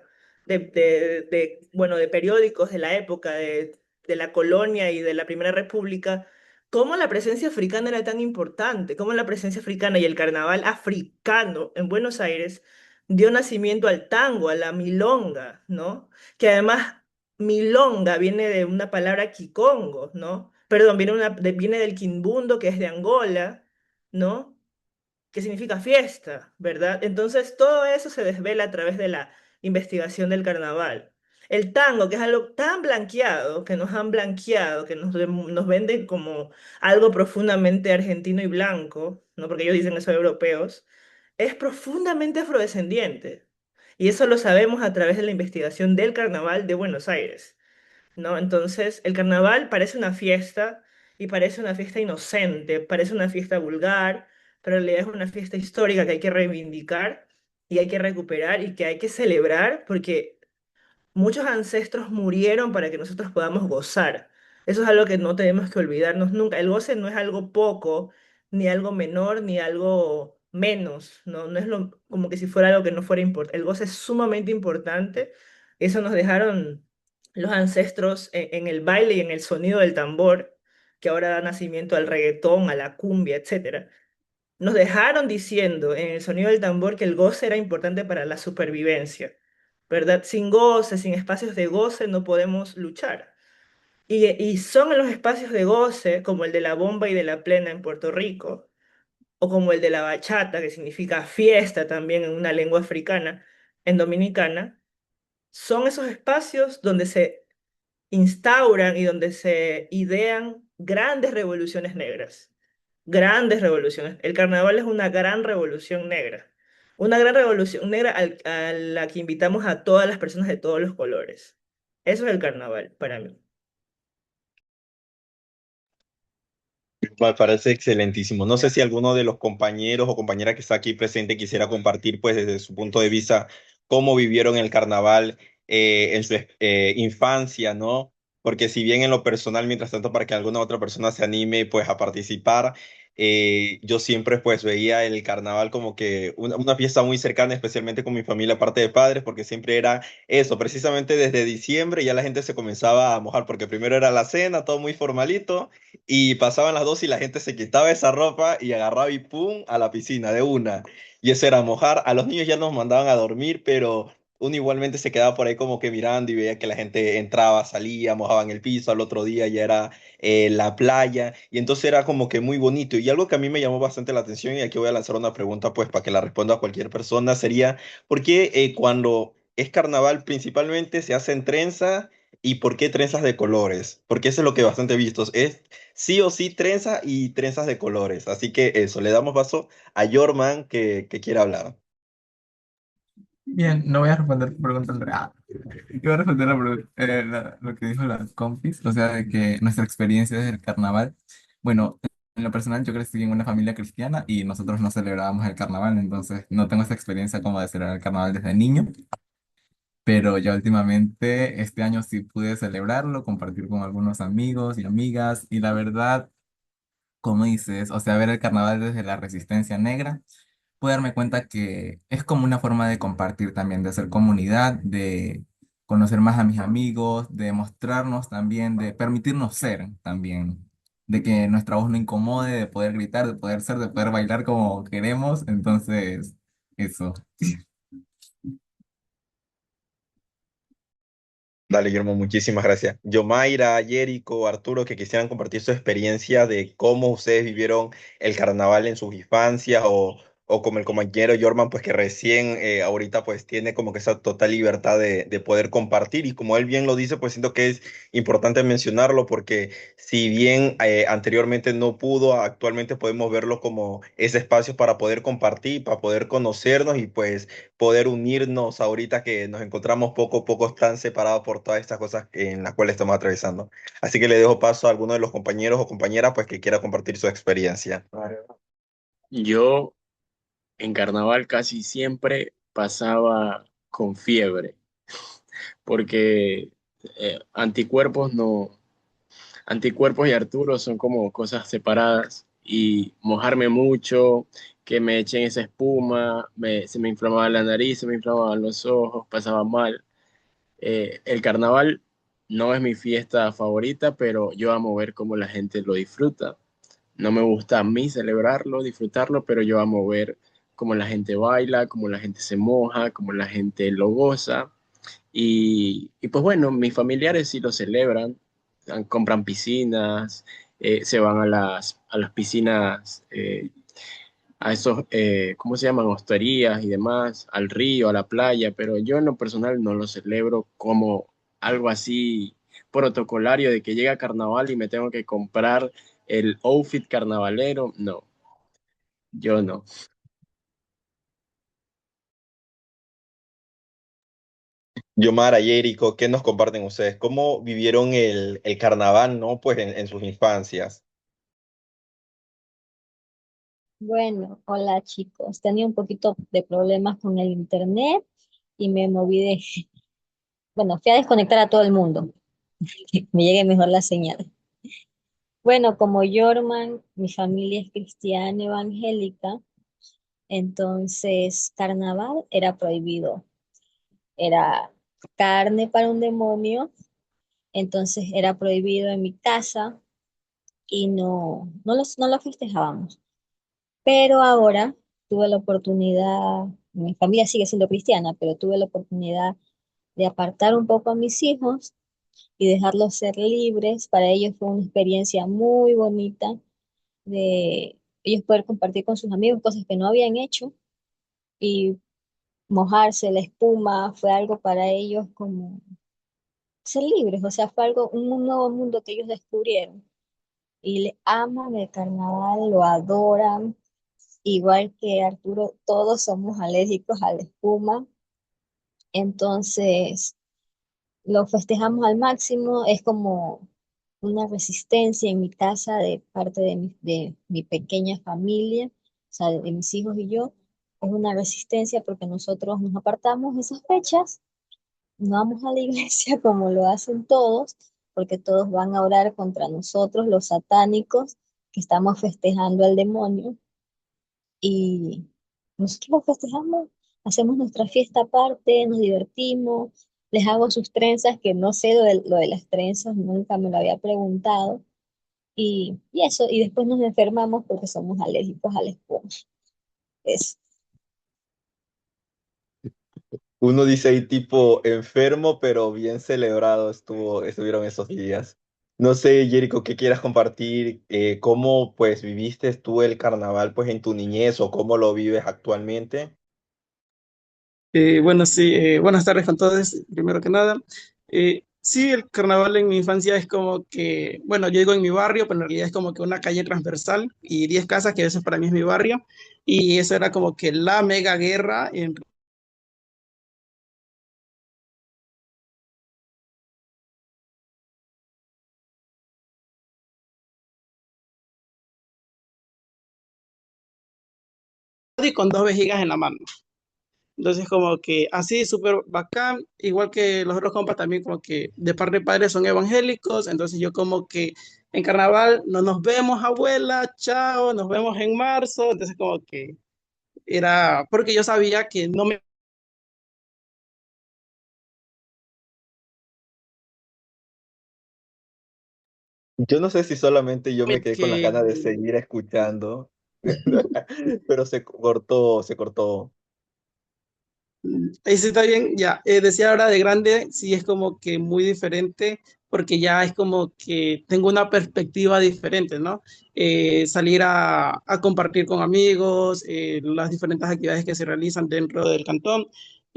bueno, de periódicos de la época, de la colonia y de la Primera República, cómo la presencia africana era tan importante, cómo la presencia africana y el carnaval africano en Buenos Aires dio nacimiento al tango, a la milonga, ¿no? Que además milonga viene de una palabra kikongo, ¿no? Perdón, viene del quimbundo, que es de Angola, ¿no? Que significa fiesta, ¿verdad? Entonces todo eso se desvela a través de la investigación del carnaval. El tango, que es algo tan blanqueado, que nos han blanqueado, que nos venden como algo profundamente argentino y blanco, ¿no? Porque ellos dicen que son europeos, es profundamente afrodescendiente. Y eso lo sabemos a través de la investigación del carnaval de Buenos Aires. ¿No? Entonces, el carnaval parece una fiesta y parece una fiesta inocente, parece una fiesta vulgar, pero en realidad es una fiesta histórica que hay que reivindicar y hay que recuperar y que hay que celebrar porque muchos ancestros murieron para que nosotros podamos gozar. Eso es algo que no tenemos que olvidarnos nunca. El goce no es algo poco, ni algo menor, ni algo menos, ¿no? No es como que si fuera algo que no fuera importante. El goce es sumamente importante. Eso nos dejaron los ancestros en el baile y en el sonido del tambor, que ahora da nacimiento al reggaetón, a la cumbia, etcétera. Nos dejaron diciendo en el sonido del tambor que el goce era importante para la supervivencia, ¿verdad? Sin goce, sin espacios de goce, no podemos luchar. Y son en los espacios de goce, como el de la bomba y de la plena en Puerto Rico, o como el de la bachata, que significa fiesta también en una lengua africana, en dominicana, son esos espacios donde se instauran y donde se idean grandes revoluciones negras. Grandes revoluciones. El carnaval es una gran revolución negra. Una gran revolución negra a la que invitamos a todas las personas de todos los colores. Eso es el carnaval para mí. Me parece excelentísimo. No sé si alguno de los compañeros o compañeras que está aquí presente quisiera compartir, pues, desde su punto de vista, cómo vivieron el carnaval en su infancia, ¿no? Porque si bien en lo personal, mientras tanto, para que alguna otra persona se anime, pues, a participar, yo siempre, pues, veía el carnaval como que una fiesta muy cercana, especialmente con mi familia, aparte de padres, porque siempre era eso, precisamente desde diciembre ya la gente se comenzaba a mojar, porque primero era la cena, todo muy formalito. Y pasaban las 2 y la gente se quitaba esa ropa y agarraba y pum, a la piscina de una. Y eso era mojar. A los niños ya nos mandaban a dormir, pero uno igualmente se quedaba por ahí como que mirando y veía que la gente entraba, salía, mojaban el piso. Al otro día ya era la playa. Y entonces era como que muy bonito. Y algo que a mí me llamó bastante la atención, y aquí voy a lanzar una pregunta pues para que la responda a cualquier persona, sería, ¿por qué cuando es carnaval principalmente se hacen trenzas? ¿Y por qué trenzas de colores? Porque eso es lo que bastante he visto. Es sí o sí trenza y trenzas de colores. Así que eso, le damos paso a Jorman que quiere hablar. Bien, no voy a responder tu pregunta, Andrea. Yo voy a responder lo que dijo la compis, o sea, de que nuestra experiencia desde el carnaval. Bueno, en lo personal, yo crecí en una familia cristiana y nosotros no celebrábamos el carnaval, entonces no tengo esa experiencia como de celebrar el carnaval desde niño, pero ya últimamente, este año sí pude celebrarlo, compartir con algunos amigos y amigas, y la verdad, como dices, o sea, ver el carnaval desde la resistencia negra, pude darme cuenta que es como una forma de compartir también, de hacer comunidad, de conocer más a mis amigos, de mostrarnos también, de permitirnos ser también, de que nuestra voz no incomode, de poder gritar, de poder ser, de poder bailar como queremos. Entonces, eso. Dale, Guillermo, muchísimas gracias. Yomaira, Jerico, Arturo, que quisieran compartir su experiencia de cómo ustedes vivieron el carnaval en sus infancias o como el compañero Jorman, pues que recién ahorita pues tiene como que esa total libertad de poder compartir y como él bien lo dice, pues siento que es importante mencionarlo porque si bien anteriormente no pudo, actualmente podemos verlo como ese espacio para poder compartir, para poder conocernos y pues poder unirnos ahorita que nos encontramos poco a poco tan separados por todas estas cosas en las cuales estamos atravesando. Así que le dejo paso a alguno de los compañeros o compañeras pues que quiera compartir su experiencia. Yo en carnaval casi siempre pasaba con fiebre, porque anticuerpos no, anticuerpos y Arturo son como cosas separadas y mojarme mucho, que me echen esa espuma, se me inflamaba la nariz, se me inflamaban los ojos, pasaba mal. El carnaval no es mi fiesta favorita, pero yo amo ver cómo la gente lo disfruta. No me gusta a mí celebrarlo, disfrutarlo, pero yo amo ver cómo la gente baila, cómo la gente se moja, cómo la gente lo goza. Y pues bueno, mis familiares sí lo celebran, compran piscinas, se van a las piscinas, a esos, ¿cómo se llaman? Hosterías y demás, al río, a la playa, pero yo en lo personal no lo celebro como algo así protocolario de que llega carnaval y me tengo que comprar el outfit carnavalero. No, yo no. Yomara, Jerico, ¿qué nos comparten ustedes? ¿Cómo vivieron el carnaval, no? Pues en sus infancias. Bueno, hola chicos. Tenía un poquito de problemas con el internet y me moví de, bueno, fui a desconectar a todo el mundo, que me llegue mejor la señal. Bueno, como Yorman, mi familia es cristiana evangélica, entonces carnaval era prohibido, era carne para un demonio, entonces era prohibido en mi casa y no lo festejábamos. Pero ahora tuve la oportunidad, mi familia sigue siendo cristiana, pero tuve la oportunidad de apartar un poco a mis hijos y dejarlos ser libres. Para ellos fue una experiencia muy bonita de ellos poder compartir con sus amigos cosas que no habían hecho y mojarse, la espuma, fue algo para ellos como ser libres, o sea, fue algo, un nuevo mundo que ellos descubrieron y le aman el carnaval, lo adoran, igual que Arturo, todos somos alérgicos a la espuma, entonces lo festejamos al máximo, es como una resistencia en mi casa de parte de mi pequeña familia, o sea, de mis hijos y yo, es una resistencia porque nosotros nos apartamos de esas fechas, no vamos a la iglesia como lo hacen todos, porque todos van a orar contra nosotros, los satánicos, que estamos festejando al demonio, y nosotros lo festejamos, hacemos nuestra fiesta aparte, nos divertimos, les hago sus trenzas, que no sé lo de las trenzas, nunca me lo había preguntado, y eso, y después nos enfermamos porque somos alérgicos a la espuma. Eso. Uno dice ahí tipo enfermo, pero bien celebrado estuvieron esos días. No sé, Jericho, ¿qué quieras compartir? ¿Cómo pues viviste tú el carnaval pues en tu niñez o cómo lo vives actualmente? Bueno, sí, buenas tardes con todos, primero que nada. Sí, el carnaval en mi infancia es como que, bueno, yo digo en mi barrio, pero en realidad es como que una calle transversal y 10 casas, que eso para mí es mi barrio, y eso era como que la mega guerra en y con dos vejigas en la mano. Entonces, como que así, súper bacán, igual que los otros compas también, como que de parte de padres son evangélicos, entonces yo como que en carnaval no nos vemos, abuela, chao, nos vemos en marzo, entonces como que era, porque yo sabía que no me Yo no sé si solamente yo me quedé con las que ganas de seguir escuchando, pero se cortó. ahí sí está bien, ya. Decía ahora de grande, sí es como que muy diferente, porque ya es como que tengo una perspectiva diferente, ¿no? Salir a compartir con amigos, las diferentes actividades que se realizan dentro del cantón.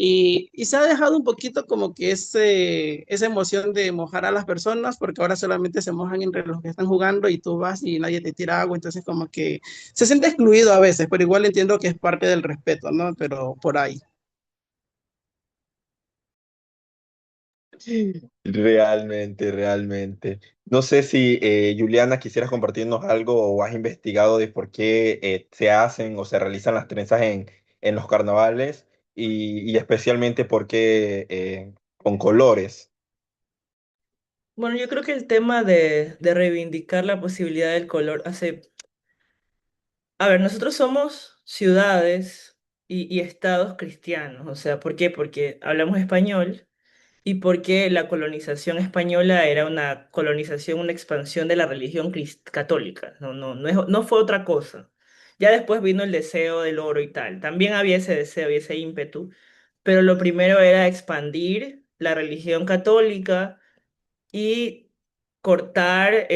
Y se ha dejado un poquito como que esa emoción de mojar a las personas, porque ahora solamente se mojan entre los que están jugando y tú vas y nadie te tira agua, entonces como que se siente excluido a veces, pero igual entiendo que es parte del respeto, ¿no? Pero por ahí. Realmente, realmente. No sé si Juliana quisieras compartirnos algo o has investigado de por qué se hacen o se realizan las trenzas en los carnavales y especialmente por qué con colores. Bueno, yo creo que el tema de reivindicar la posibilidad del color hace... A ver, nosotros somos ciudades y estados cristianos, o sea, ¿por qué? Porque hablamos español y porque la colonización española era una colonización, una expansión de la religión católica, no fue otra cosa. Ya después vino el deseo del oro y tal, también había ese deseo y ese ímpetu, pero lo primero era expandir la religión católica y cortar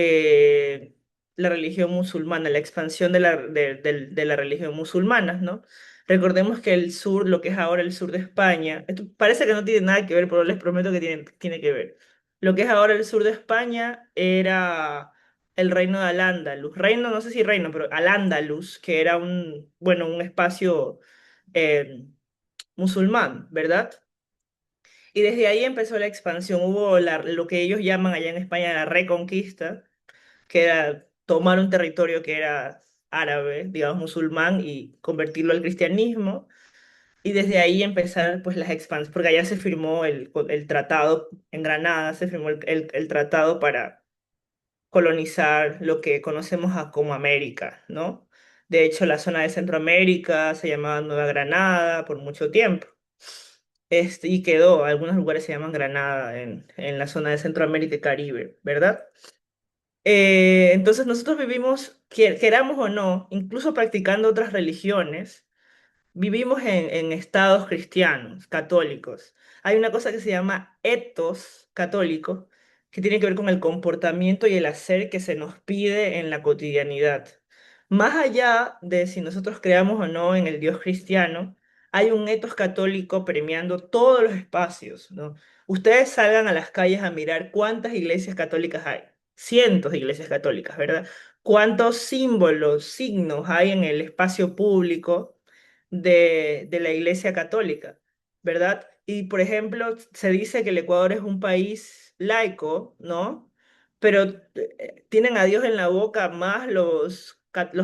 la religión musulmana, la expansión de la religión musulmana, ¿no? Recordemos que el sur, lo que es ahora el sur de España, esto parece que no tiene nada que ver, pero les prometo que tiene que ver. Lo que es ahora el sur de España era el reino de Al-Ándalus. Reino, no sé si reino, pero Al-Ándalus, que era bueno, un espacio eh, musulmán, ¿verdad? Y desde ahí empezó la expansión. Hubo lo que ellos llaman allá en España la reconquista, que era tomar un territorio que era árabe, digamos musulmán, y convertirlo al cristianismo. Y desde ahí empezar pues las expansiones, porque allá se firmó el tratado, en Granada se firmó el tratado para colonizar lo que conocemos como América, ¿no? De hecho, la zona de Centroamérica se llamaba Nueva Granada por mucho tiempo. Y quedó, algunos lugares se llaman Granada en la zona de Centroamérica y Caribe, ¿verdad? Entonces nosotros vivimos, queramos o no, incluso practicando otras religiones, vivimos en estados cristianos, católicos. Hay una cosa que se llama etos católico, que tiene que ver con el comportamiento y el hacer que se nos pide en la cotidianidad. más allá de si nosotros creamos o no en el Dios cristiano, hay un etos católico premiando todos los espacios, ¿no? Ustedes salgan a las calles a mirar cuántas iglesias católicas hay. Cientos de iglesias católicas, ¿verdad? Cuántos símbolos, signos hay en el espacio público de la iglesia católica, ¿verdad? Y, por ejemplo, se dice que el Ecuador es un país laico, ¿no? Pero tienen a Dios en la boca más los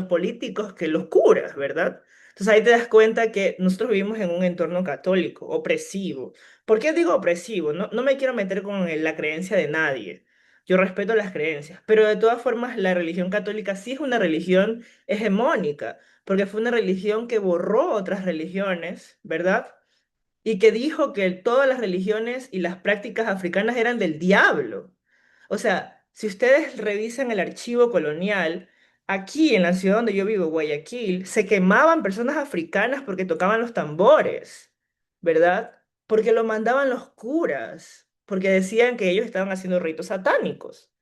políticos que los curas, ¿verdad? Entonces ahí te das cuenta que nosotros vivimos en un entorno católico, opresivo. ¿Por qué digo opresivo? No, no me quiero meter con la creencia de nadie. Yo respeto las creencias, pero de todas formas la religión católica sí es una religión hegemónica, porque fue una religión que borró otras religiones, ¿verdad? Y que dijo que todas las religiones y las prácticas africanas eran del diablo. O sea, si ustedes revisan el archivo colonial, aquí en la ciudad donde yo vivo, Guayaquil, se quemaban personas africanas porque tocaban los tambores, ¿verdad? Porque lo mandaban los curas, porque decían que ellos estaban haciendo ritos satánicos.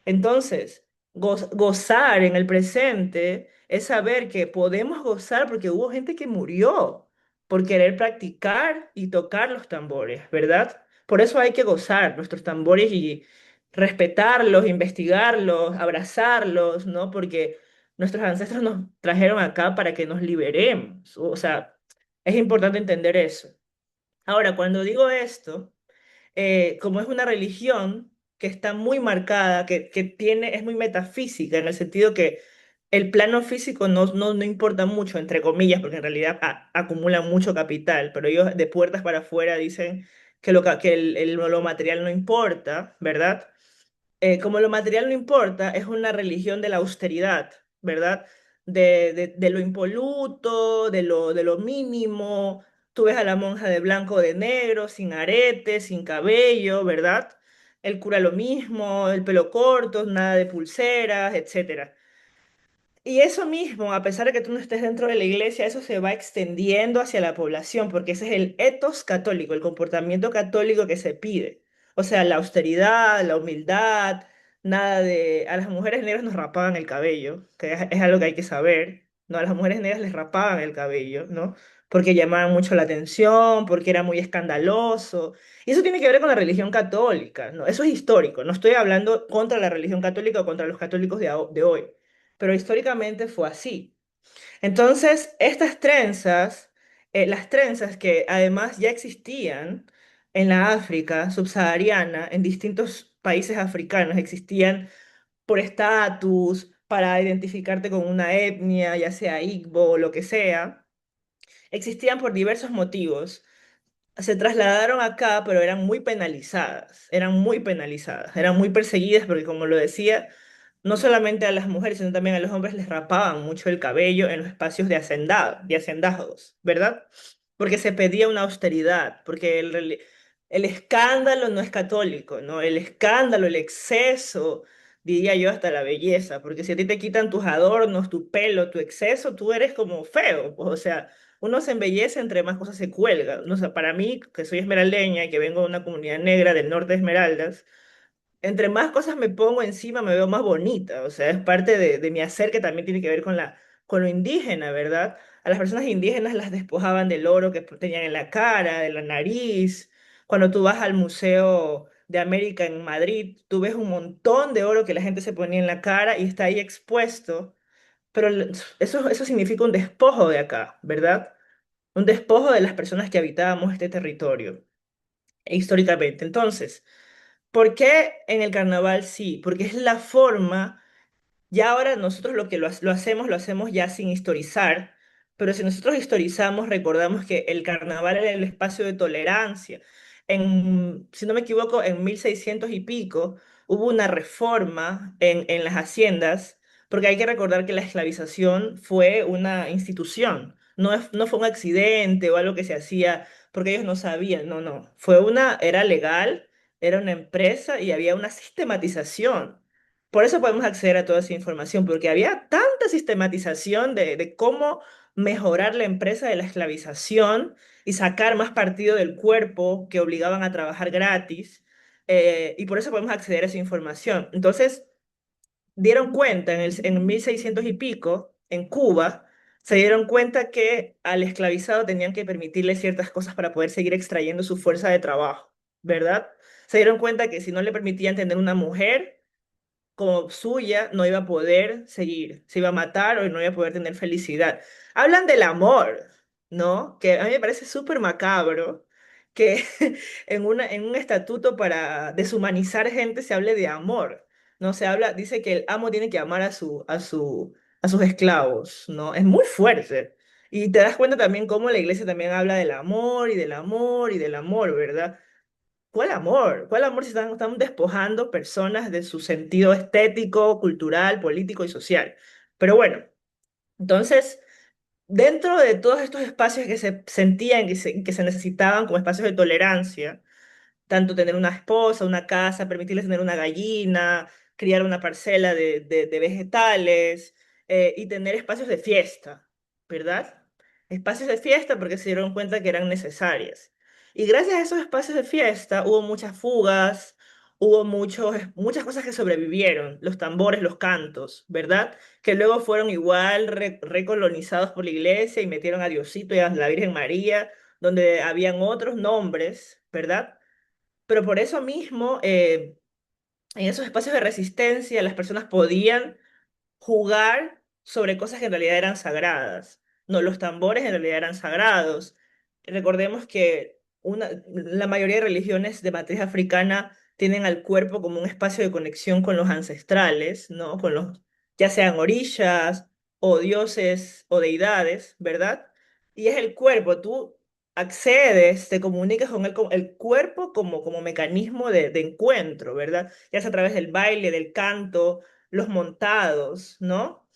Entonces, gozar en el presente es saber que podemos gozar porque hubo gente que murió por querer practicar y tocar los tambores, ¿verdad? Por eso hay que gozar nuestros tambores y respetarlos, investigarlos, abrazarlos, ¿no? Porque nuestros ancestros nos trajeron acá para que nos liberemos. O sea, es importante entender eso. Ahora, cuando digo esto, como es una religión que está muy marcada, que tiene, es muy metafísica, en el sentido que el plano físico no importa mucho, entre comillas, porque en realidad acumulan mucho capital, pero ellos de puertas para afuera dicen que lo material no importa, ¿verdad? Como lo material no importa, es una religión de la austeridad, ¿verdad? De lo impoluto, de lo mínimo. Tú ves a la monja de blanco o de negro, sin aretes, sin cabello, ¿verdad? El cura lo mismo, el pelo corto, nada de pulseras, etcétera. Y eso mismo, a pesar de que tú no estés dentro de la iglesia, eso se va extendiendo hacia la población, porque ese es el ethos católico, el comportamiento católico que se pide. O sea, la austeridad, la humildad, nada de... A las mujeres negras nos rapaban el cabello, que es algo que hay que saber, ¿no? A las mujeres negras les rapaban el cabello, ¿no? Porque llamaban mucho la atención, porque era muy escandaloso. Y eso tiene que ver con la religión católica, ¿no? Eso es histórico, no estoy hablando contra la religión católica o contra los católicos de hoy, pero históricamente fue así. Entonces, estas trenzas, las trenzas que además ya existían en la África subsahariana, en distintos países africanos, existían por estatus, para identificarte con una etnia, ya sea Igbo o lo que sea, existían por diversos motivos. Se trasladaron acá, pero eran muy perseguidas porque, como lo decía, no solamente a las mujeres, sino también a los hombres les rapaban mucho el cabello en los espacios de hacendados, ¿verdad? Porque se pedía una austeridad, porque el escándalo no es católico, ¿no? El escándalo, el exceso, diría yo hasta la belleza, porque si a ti te quitan tus adornos, tu pelo, tu exceso, tú eres como feo, pues, o sea, uno se embellece entre más cosas se cuelga. No, o sea, para mí, que soy esmeraldeña y que vengo de una comunidad negra del norte de Esmeraldas, entre más cosas me pongo encima, me veo más bonita. O sea, es parte de mi hacer que también tiene que ver con lo indígena, ¿verdad? A las personas indígenas las despojaban del oro que tenían en la cara, de la nariz. Cuando tú vas al Museo de América en Madrid, tú ves un montón de oro que la gente se ponía en la cara y está ahí expuesto. Pero eso significa un despojo de acá, ¿verdad? Un despojo de las personas que habitábamos este territorio históricamente. Entonces, ¿por qué en el carnaval sí? Porque es la forma, ya ahora nosotros lo que lo hacemos ya sin historizar, pero si nosotros historizamos, recordamos que el carnaval era el espacio de tolerancia. Si no me equivoco, en 1600 y pico hubo una reforma en las haciendas, porque hay que recordar que la esclavización fue una institución, no fue un accidente o algo que se hacía porque ellos no sabían, no, no, era legal, era una empresa y había una sistematización. Por eso podemos acceder a toda esa información, porque había tanta sistematización de cómo mejorar la empresa de la esclavización y sacar más partido del cuerpo que obligaban a trabajar gratis, y por eso podemos acceder a esa información. Entonces, dieron cuenta en 1600 y pico, en Cuba, se dieron cuenta que al esclavizado tenían que permitirle ciertas cosas para poder seguir extrayendo su fuerza de trabajo, ¿verdad? Se dieron cuenta que si no le permitían tener una mujer como suya, no iba a poder seguir, se iba a matar o no iba a poder tener felicidad. Hablan del amor, ¿no? Que a mí me parece súper macabro que en un estatuto para deshumanizar gente se hable de amor, ¿no? Se habla, dice que el amo tiene que amar a sus esclavos, ¿no? Es muy fuerte. Y te das cuenta también cómo la iglesia también habla del amor y del amor y del amor, ¿verdad? ¿Cuál amor? ¿Cuál amor si están despojando personas de su sentido estético, cultural, político y social? Pero bueno, entonces, dentro de todos estos espacios que se sentían que se necesitaban como espacios de tolerancia, tanto tener una esposa, una casa, permitirles tener una gallina, criar una parcela de vegetales y tener espacios de fiesta, ¿verdad? Espacios de fiesta porque se dieron cuenta que eran necesarias. Y gracias a esos espacios de fiesta hubo muchas fugas, hubo muchas cosas que sobrevivieron, los tambores, los cantos, ¿verdad? Que luego fueron igual recolonizados por la iglesia y metieron a Diosito y a la Virgen María, donde habían otros nombres, ¿verdad? Pero por eso mismo, en esos espacios de resistencia, las personas podían jugar sobre cosas que en realidad eran sagradas. No, los tambores en realidad eran sagrados. Recordemos que la mayoría de religiones de matriz africana tienen al cuerpo como un espacio de conexión con los ancestrales, ¿no? Con los, ya sean orillas o dioses o deidades, ¿verdad? Y es el cuerpo, tú accedes, te comunicas con el cuerpo como mecanismo de encuentro, ¿verdad? Ya sea a través del baile, del canto, los montados, ¿no?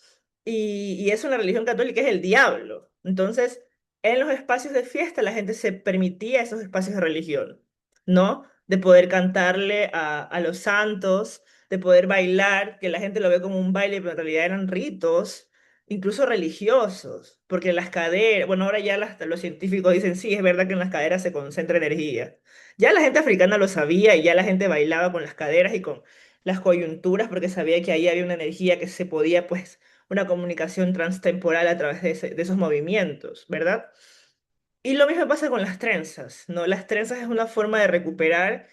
Y eso en la religión católica es el diablo. Entonces, en los espacios de fiesta la gente se permitía esos espacios de religión, ¿no? De poder cantarle a los santos, de poder bailar, que la gente lo ve como un baile, pero en realidad eran ritos, incluso religiosos, porque las caderas, bueno, ahora ya los científicos dicen, sí, es verdad que en las caderas se concentra energía. Ya la gente africana lo sabía y ya la gente bailaba con las caderas y con las coyunturas porque sabía que ahí había una energía que se podía, pues, una comunicación transtemporal a través de esos movimientos, ¿verdad? Y lo mismo pasa con las trenzas, ¿no? Las trenzas es una forma de recuperar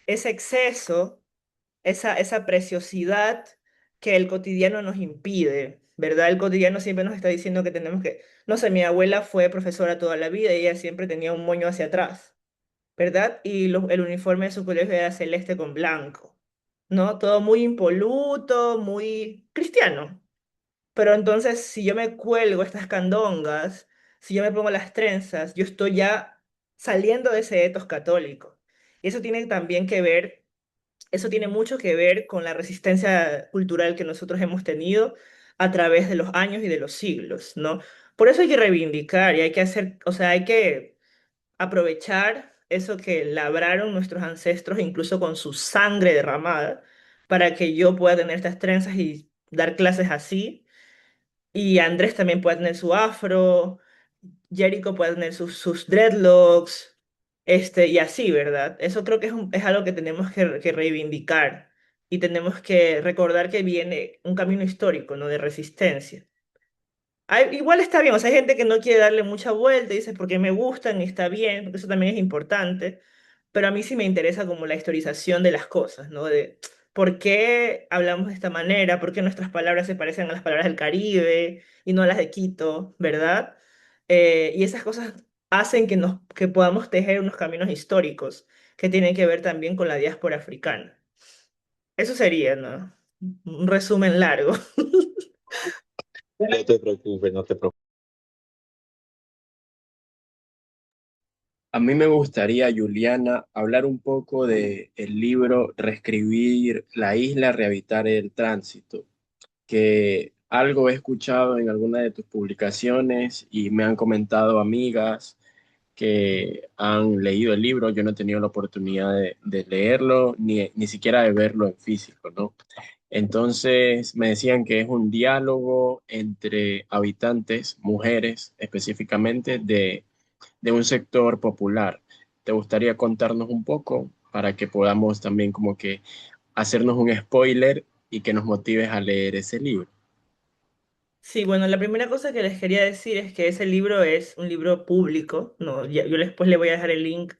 ese exceso, esa preciosidad que el cotidiano nos impide, ¿verdad? El cotidiano siempre nos está diciendo que tenemos que, no sé, mi abuela fue profesora toda la vida y ella siempre tenía un moño hacia atrás, ¿verdad? Y el uniforme de su colegio era celeste con blanco, ¿no? Todo muy impoluto, muy cristiano. Pero entonces, si yo me cuelgo estas candongas, si yo me pongo las trenzas, yo estoy ya saliendo de ese etos católico. Y eso tiene también que ver, eso tiene mucho que ver con la resistencia cultural que nosotros hemos tenido a través de los años y de los siglos, ¿no? Por eso hay que reivindicar y hay que hacer, o sea, hay que aprovechar eso que labraron nuestros ancestros, incluso con su sangre derramada, para que yo pueda tener estas trenzas y dar clases así y Andrés también puede tener su afro, Jericho puede tener sus dreadlocks, y así, ¿verdad? Eso creo que es algo que tenemos que reivindicar y tenemos que recordar que viene un camino histórico, ¿no? De resistencia. Igual está bien, o sea, hay gente que no quiere darle mucha vuelta y dice porque me gustan y está bien, porque eso también es importante, pero a mí sí me interesa como la historización de las cosas, ¿no? De por qué hablamos de esta manera, por qué nuestras palabras se parecen a las palabras del Caribe y no a las de Quito, ¿verdad? Y esas cosas hacen que podamos tejer unos caminos históricos que tienen que ver también con la diáspora africana. Eso sería, ¿no? Un resumen largo. No te preocupes, no te preocupes. A mí me gustaría, Juliana, hablar un poco de el libro Reescribir la isla, rehabilitar el tránsito, que algo he escuchado en alguna de tus publicaciones y me han comentado amigas que han leído el libro. Yo no he tenido la oportunidad de leerlo, ni siquiera de verlo en físico, ¿no? Entonces me decían que es un diálogo entre habitantes, mujeres específicamente, de un sector popular. ¿Te gustaría contarnos un poco para que podamos también como que hacernos un spoiler y que nos motives a leer ese libro? Sí, bueno, la primera cosa que les quería decir es que ese libro es un libro público, ¿no? Yo después le voy a dejar el link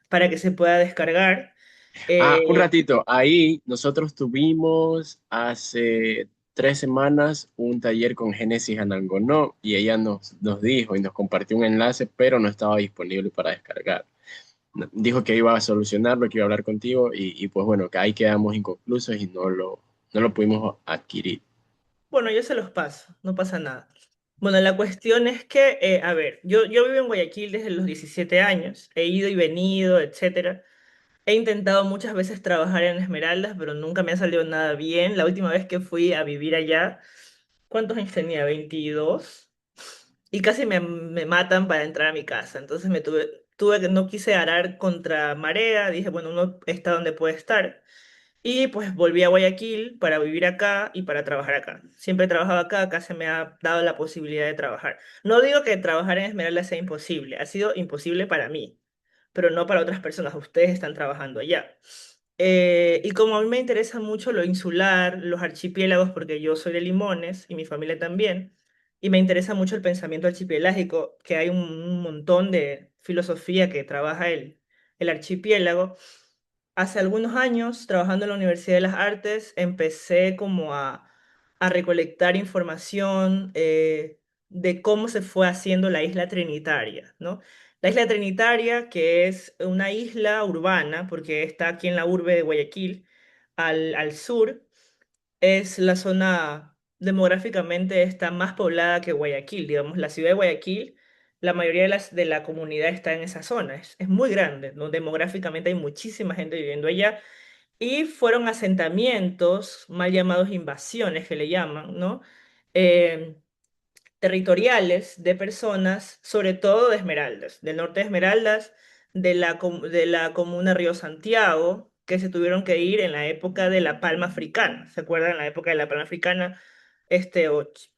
para que se pueda descargar. Ah, un Eh, ratito, ahí nosotros tuvimos hace 3 semanas un taller con Génesis Anangonó y ella nos dijo y nos compartió un enlace, pero no estaba disponible para descargar. Dijo que iba a solucionarlo, que iba a hablar contigo y pues bueno, que ahí quedamos inconclusos y no lo pudimos adquirir. bueno, yo se los paso, no pasa nada. Bueno, la cuestión es que, a ver, yo vivo en Guayaquil desde los 17 años, he ido y venido, etcétera. He intentado muchas veces trabajar en Esmeraldas, pero nunca me ha salido nada bien. La última vez que fui a vivir allá, ¿cuántos años tenía? 22. Y casi me matan para entrar a mi casa. Entonces tuve que, no quise arar contra marea. Dije, bueno, uno está donde puede estar. Y pues volví a Guayaquil para vivir acá y para trabajar acá. Siempre he trabajado acá, acá se me ha dado la posibilidad de trabajar. No digo que trabajar en Esmeralda sea imposible, ha sido imposible para mí, pero no para otras personas. Ustedes están trabajando allá. Y como a mí me interesa mucho lo insular, los archipiélagos, porque yo soy de Limones y mi familia también, y me interesa mucho el pensamiento archipelágico, que hay un montón de filosofía que trabaja el archipiélago. Hace algunos años, trabajando en la Universidad de las Artes, empecé como a recolectar información de cómo se fue haciendo la isla Trinitaria, ¿no? La isla Trinitaria, que es una isla urbana, porque está aquí en la urbe de Guayaquil, al sur, es la zona demográficamente está más poblada que Guayaquil. Digamos, la ciudad de Guayaquil, la mayoría de la comunidad está en esa zona. Es muy grande, ¿no? Demográficamente hay muchísima gente viviendo allá. Y fueron asentamientos, mal llamados invasiones que le llaman, ¿no? Eh, territoriales de personas, sobre todo de Esmeraldas, del norte de Esmeraldas, de la comuna Río Santiago, que se tuvieron que ir en la época de la palma africana. ¿Se acuerdan? En la época de la palma africana,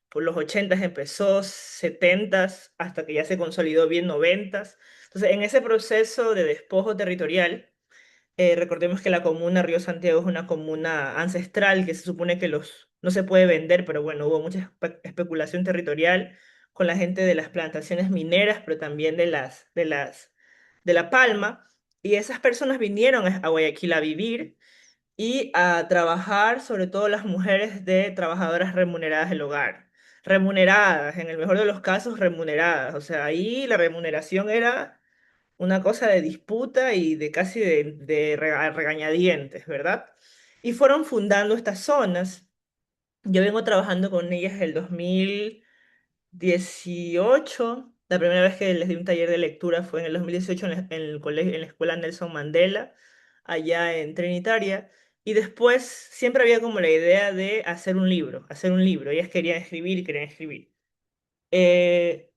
por los 80 empezó, 70 hasta que ya se consolidó bien 90. Entonces, en ese proceso de despojo territorial, recordemos que la comuna Río Santiago es una comuna ancestral que se supone que no se puede vender, pero bueno, hubo mucha especulación territorial con la gente de las plantaciones mineras, pero también de La Palma. Y esas personas vinieron a Guayaquil a vivir y a trabajar, sobre todo las mujeres de trabajadoras remuneradas del hogar. Remuneradas, en el mejor de los casos, remuneradas. O sea, ahí la remuneración era una cosa de disputa y de casi de regañadientes, ¿verdad? Y fueron fundando estas zonas. Yo vengo trabajando con ellas desde el 2018. La primera vez que les di un taller de lectura fue en el 2018 en el colegio, en la escuela Nelson Mandela, allá en Trinitaria. Y después siempre había como la idea de hacer un libro, hacer un libro. Ellas querían escribir y querían escribir. Eh,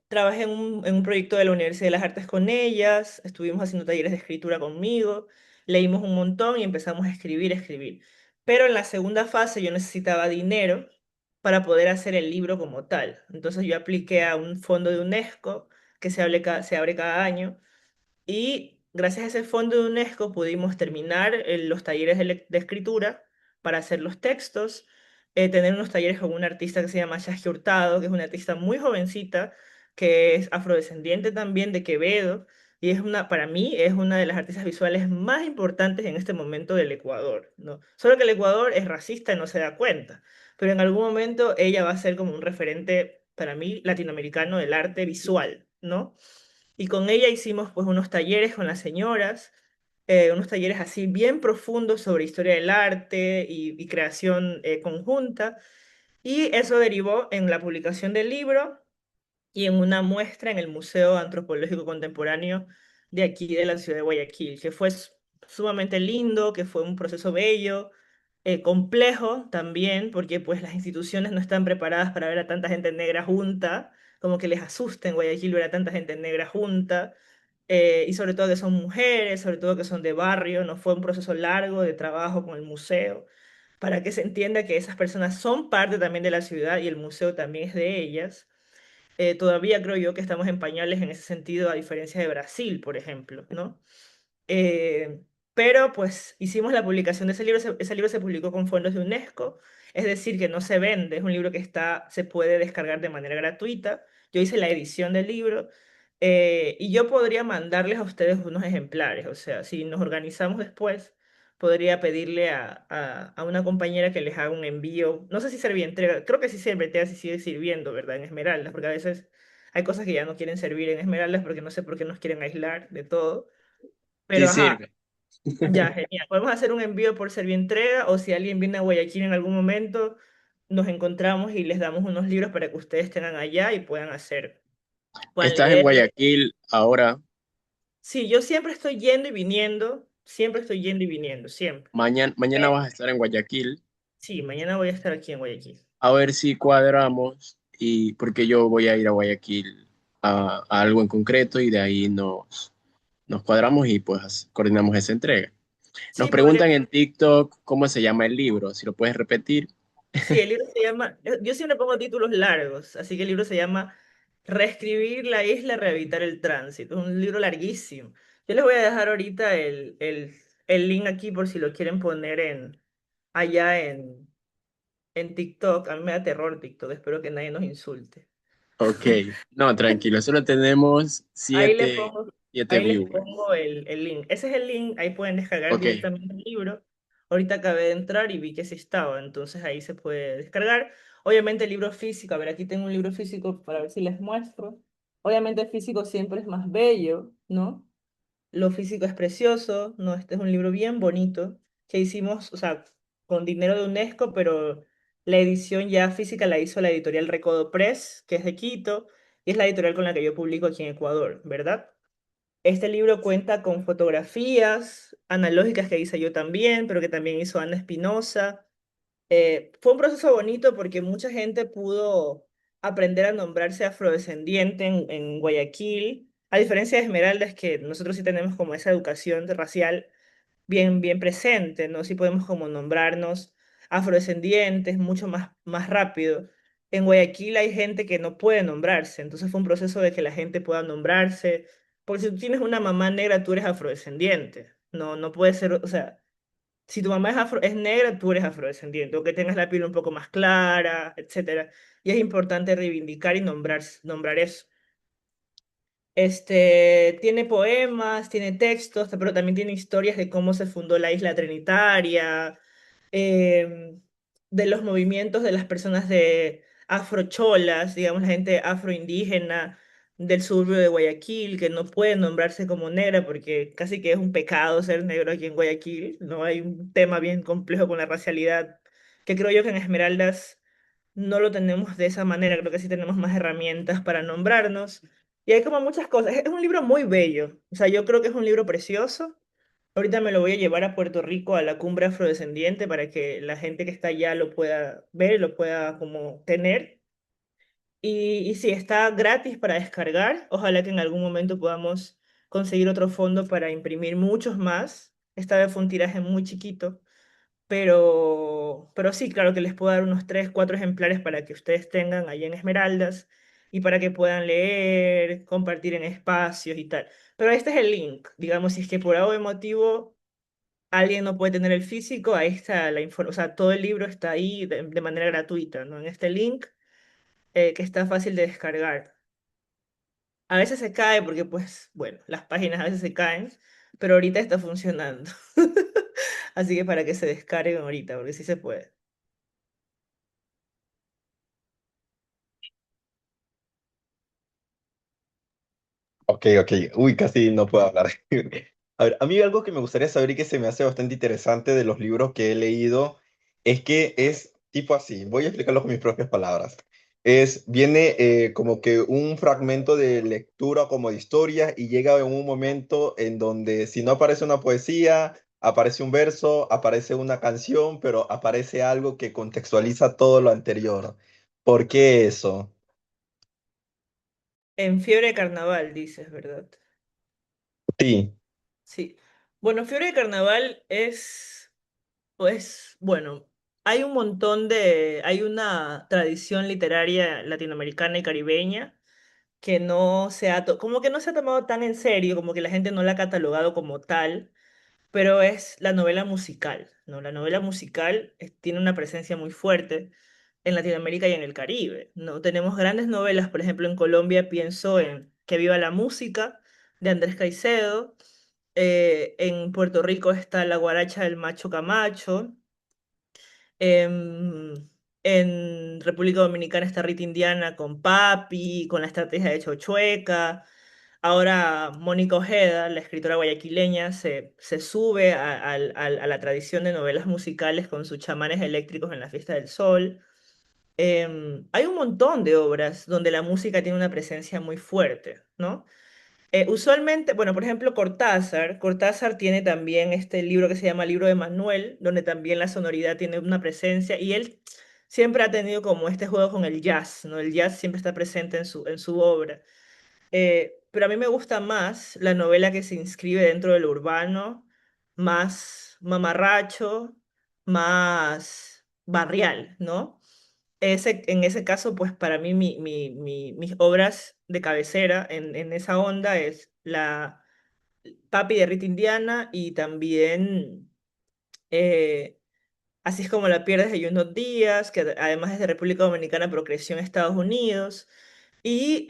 trabajé en un proyecto de la Universidad de las Artes con ellas, estuvimos haciendo talleres de escritura conmigo, leímos un montón y empezamos a escribir, a escribir. Pero en la segunda fase yo necesitaba dinero para poder hacer el libro como tal. Entonces yo apliqué a un fondo de UNESCO que se abre cada año y gracias a ese fondo de UNESCO pudimos terminar los talleres de escritura para hacer los textos, tener unos talleres con una artista que se llama Shaskia Hurtado, que es una artista muy jovencita, que es afrodescendiente también de Quevedo, y para mí es una de las artistas visuales más importantes en este momento del Ecuador, ¿no? Solo que el Ecuador es racista y no se da cuenta, pero en algún momento ella va a ser como un referente para mí latinoamericano del arte visual, ¿no? Y con ella hicimos pues unos talleres con las señoras, unos talleres así bien profundos sobre historia del arte y creación conjunta. Y eso derivó en la publicación del libro y en una muestra en el Museo Antropológico Contemporáneo de aquí de la ciudad de Guayaquil, que fue sumamente lindo, que fue un proceso bello, complejo también, porque pues las instituciones no están preparadas para ver a tanta gente negra junta, como que les asusta en Guayaquil ver a tanta gente negra junta, y sobre todo que son mujeres, sobre todo que son de barrio, no fue un proceso largo de trabajo con el museo, para que se entienda que esas personas son parte también de la ciudad y el museo también es de ellas. Todavía creo yo que estamos en pañales en ese sentido, a diferencia de Brasil, por ejemplo, ¿no? Eh, pero pues hicimos la publicación de ese libro, ese libro se publicó con fondos de UNESCO, es decir, que no se vende, es un libro que se puede descargar de manera gratuita. Yo hice la edición del libro y yo podría mandarles a ustedes unos ejemplares, o sea, si nos organizamos después, podría pedirle a una compañera que les haga un envío, no sé si entrega, creo que sí entrega, si sigue sirviendo, ¿verdad? En Esmeraldas, porque a veces hay cosas que ya no quieren servir en Esmeraldas porque no sé por qué nos quieren aislar de todo, Sí pero ajá. sirve. Ya, genial. Podemos hacer un envío por Servientrega o si alguien viene a Guayaquil en algún momento, nos encontramos y les damos unos libros para que ustedes tengan allá y puedan Estás en leer. Guayaquil ahora. Sí, yo siempre estoy yendo y viniendo, siempre estoy yendo y viniendo, siempre. Mañana vas a estar en Guayaquil. Sí, mañana voy a estar aquí en Guayaquil. A ver si cuadramos y porque yo voy a ir a Guayaquil a algo en concreto y de ahí nos cuadramos y pues coordinamos esa entrega. Nos Sí, preguntan en TikTok cómo se llama el libro, si lo puedes repetir. sí, el libro se llama, yo siempre pongo títulos largos, así que el libro se llama Reescribir la isla, rehabilitar el tránsito. Es un libro larguísimo. Yo les voy a dejar ahorita el link aquí por si lo quieren poner allá en TikTok. A mí me da terror TikTok, espero que nadie nos insulte. Ok, no, tranquilo, solo tenemos Ahí les siete, pongo, siete ahí les viewers. pongo el link. Ese es el link, ahí pueden descargar Ok, directamente el libro. Ahorita acabé de entrar y vi que sí estaba, entonces ahí se puede descargar. Obviamente el libro físico, a ver, aquí tengo un libro físico para ver si les muestro. Obviamente el físico siempre es más bello, ¿no? Lo físico es precioso, ¿no? Este es un libro bien bonito que hicimos, o sea, con dinero de UNESCO, pero la edición ya física la hizo la editorial Recodo Press, que es de Quito, y es la editorial con la que yo publico aquí en Ecuador, ¿verdad? Este libro cuenta con fotografías analógicas que hice yo también, pero que también hizo Ana Espinosa. Fue un proceso bonito porque mucha gente pudo aprender a nombrarse afrodescendiente en Guayaquil, a diferencia de Esmeralda, es que nosotros sí tenemos como esa educación racial bien presente, ¿no? Sí podemos como nombrarnos afrodescendientes mucho más rápido. En Guayaquil hay gente que no puede nombrarse, entonces fue un proceso de que la gente pueda nombrarse, porque si tú tienes una mamá negra, tú eres afrodescendiente, no puede ser, o sea, si tu mamá es negra, tú eres afrodescendiente, o que tengas la piel un poco más clara, etcétera. Y es importante reivindicar y nombrar eso. Tiene poemas, tiene textos, pero también tiene historias de cómo se fundó la isla Trinitaria, em, de los movimientos de las personas de afrocholas, digamos, la gente afroindígena del suburbio de Guayaquil, que no puede nombrarse como negra porque casi que es un pecado ser negro aquí en Guayaquil, ¿no? Hay un tema bien complejo con la racialidad, que creo yo que en Esmeraldas no lo tenemos de esa manera, creo que sí tenemos más herramientas para nombrarnos. Y hay como muchas cosas. Es un libro muy bello. O sea, yo creo que es un libro precioso. Ahorita me lo voy a llevar a Puerto Rico a la cumbre afrodescendiente para que la gente que está allá lo pueda ver, lo pueda como tener. Y sí, está gratis para descargar. Ojalá que en algún momento podamos conseguir otro fondo para imprimir muchos más. Esta vez fue un tiraje muy chiquito, pero sí, claro que les puedo dar unos 3 4 ejemplares para que ustedes tengan ahí en Esmeraldas y para que puedan leer, compartir en espacios y tal. Pero este es el link, digamos, si es que por algún motivo alguien no puede tener el físico, ahí está la información, o sea, todo el libro está ahí de manera gratuita, ¿no? En este link que está fácil de descargar. A veces se cae porque, pues, bueno, las páginas a veces se caen, pero ahorita está funcionando. Así que para que se descarguen ahorita, porque sí se puede. Ok, ok. Uy, casi no puedo hablar. A ver, a mí algo que me gustaría saber y que se me hace bastante interesante de los libros que he leído es que es tipo así. Voy a explicarlo con mis propias palabras. Viene como que un fragmento de lectura como de historia y llega en un momento en donde si no aparece una poesía, aparece un verso, aparece una canción, pero aparece algo que contextualiza todo lo anterior. ¿Por qué eso? En Fiebre de Carnaval, dices, ¿verdad? Sí. Sí. Bueno, Fiebre de Carnaval pues, bueno, hay una tradición literaria latinoamericana y caribeña que como que no se ha tomado tan en serio, como que la gente no la ha catalogado como tal. pero es la novela musical, ¿no? La novela musical tiene una presencia muy fuerte en Latinoamérica y en el Caribe, ¿no? Tenemos grandes novelas, por ejemplo, en Colombia pienso en Que viva la música, de Andrés Caicedo, en Puerto Rico está La guaracha del Macho Camacho, em, en República Dominicana está Rita Indiana con Papi, con la estrategia de Chochueca. Ahora Mónica Ojeda, la escritora guayaquileña, se sube a la tradición de novelas musicales con sus chamanes eléctricos en la Fiesta del Sol. Hay un montón de obras donde la música tiene una presencia muy fuerte, ¿no? Usualmente, bueno, por ejemplo, Cortázar tiene también este libro que se llama Libro de Manuel, donde también la sonoridad tiene una presencia y él siempre ha tenido como este juego con el jazz, ¿no? El jazz siempre está presente en su obra. Pero a mí me gusta más la novela que se inscribe dentro de lo urbano, más mamarracho, más barrial, ¿no? En ese caso, pues para mí mis obras de cabecera en esa onda es la Papi de Rita Indiana y también eh, Así es como la pierdes de Junot Díaz, que además es de República Dominicana, pero creció en Estados Unidos. Y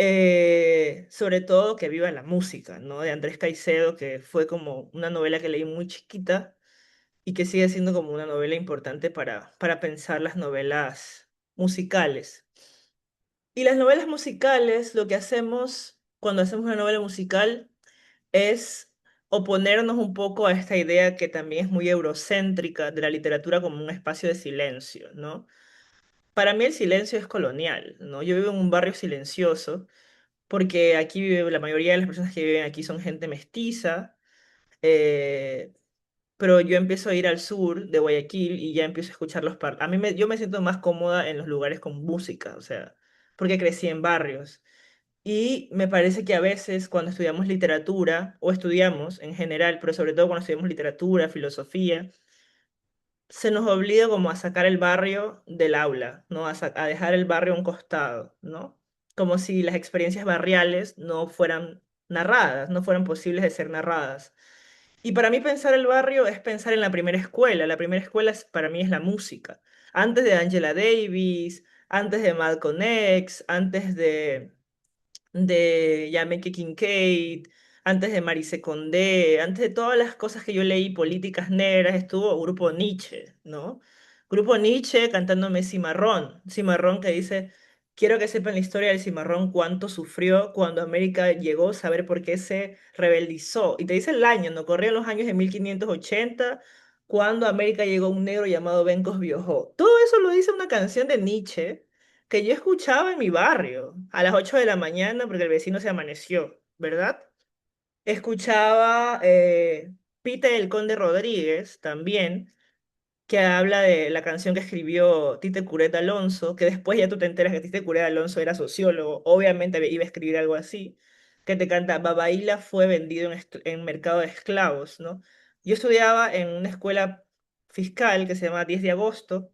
sobre todo que viva la música, ¿no? De Andrés Caicedo, que fue como una novela que leí muy chiquita y que sigue siendo como una novela importante para pensar las novelas musicales. Y las novelas musicales, lo que hacemos cuando hacemos una novela musical es oponernos un poco a esta idea que también es muy eurocéntrica de la literatura como un espacio de silencio, ¿no? Para mí el silencio es colonial, ¿no? Yo vivo en un barrio silencioso porque aquí vive, la mayoría de las personas que viven aquí son gente mestiza, eh, pero yo empiezo a ir al sur de Guayaquil y ya empiezo a escuchar yo me siento más cómoda en los lugares con música, o sea, porque crecí en barrios. Y me parece que a veces cuando estudiamos literatura, o estudiamos en general, pero sobre todo cuando estudiamos literatura, filosofía, se nos obliga como a sacar el barrio del aula, ¿no? A dejar el barrio a un costado, ¿no? Como si las experiencias barriales no fueran narradas, no fueran posibles de ser narradas. Y para mí pensar el barrio es pensar en la primera escuela. La primera escuela para mí es la música. Antes de Angela Davis, antes de Malcolm X, antes de Jamaica Kincaid, antes de Marise Condé, antes de todas las cosas que yo leí, políticas negras, estuvo Grupo Nietzsche, ¿no? Grupo Nietzsche cantándome Cimarrón, Cimarrón que dice, quiero que sepan la historia del Cimarrón, cuánto sufrió cuando América llegó, saber por qué se rebeldizó. Y te dice el año, ¿no? Corrían los años de 1580, cuando a América llegó un negro llamado Bencos Biojó. Todo eso lo dice una canción de Nietzsche que yo escuchaba en mi barrio a las 8 de la mañana porque el vecino se amaneció, ¿verdad? Escuchaba Pite el Conde Rodríguez también, que habla de la canción que escribió Tite Curet Alonso, que después ya tú te enteras que Tite Curet Alonso era sociólogo, obviamente iba a escribir algo así, que te canta Babaíla fue vendido en mercado de esclavos, ¿no? Yo estudiaba en una escuela fiscal que se llama 10 de agosto,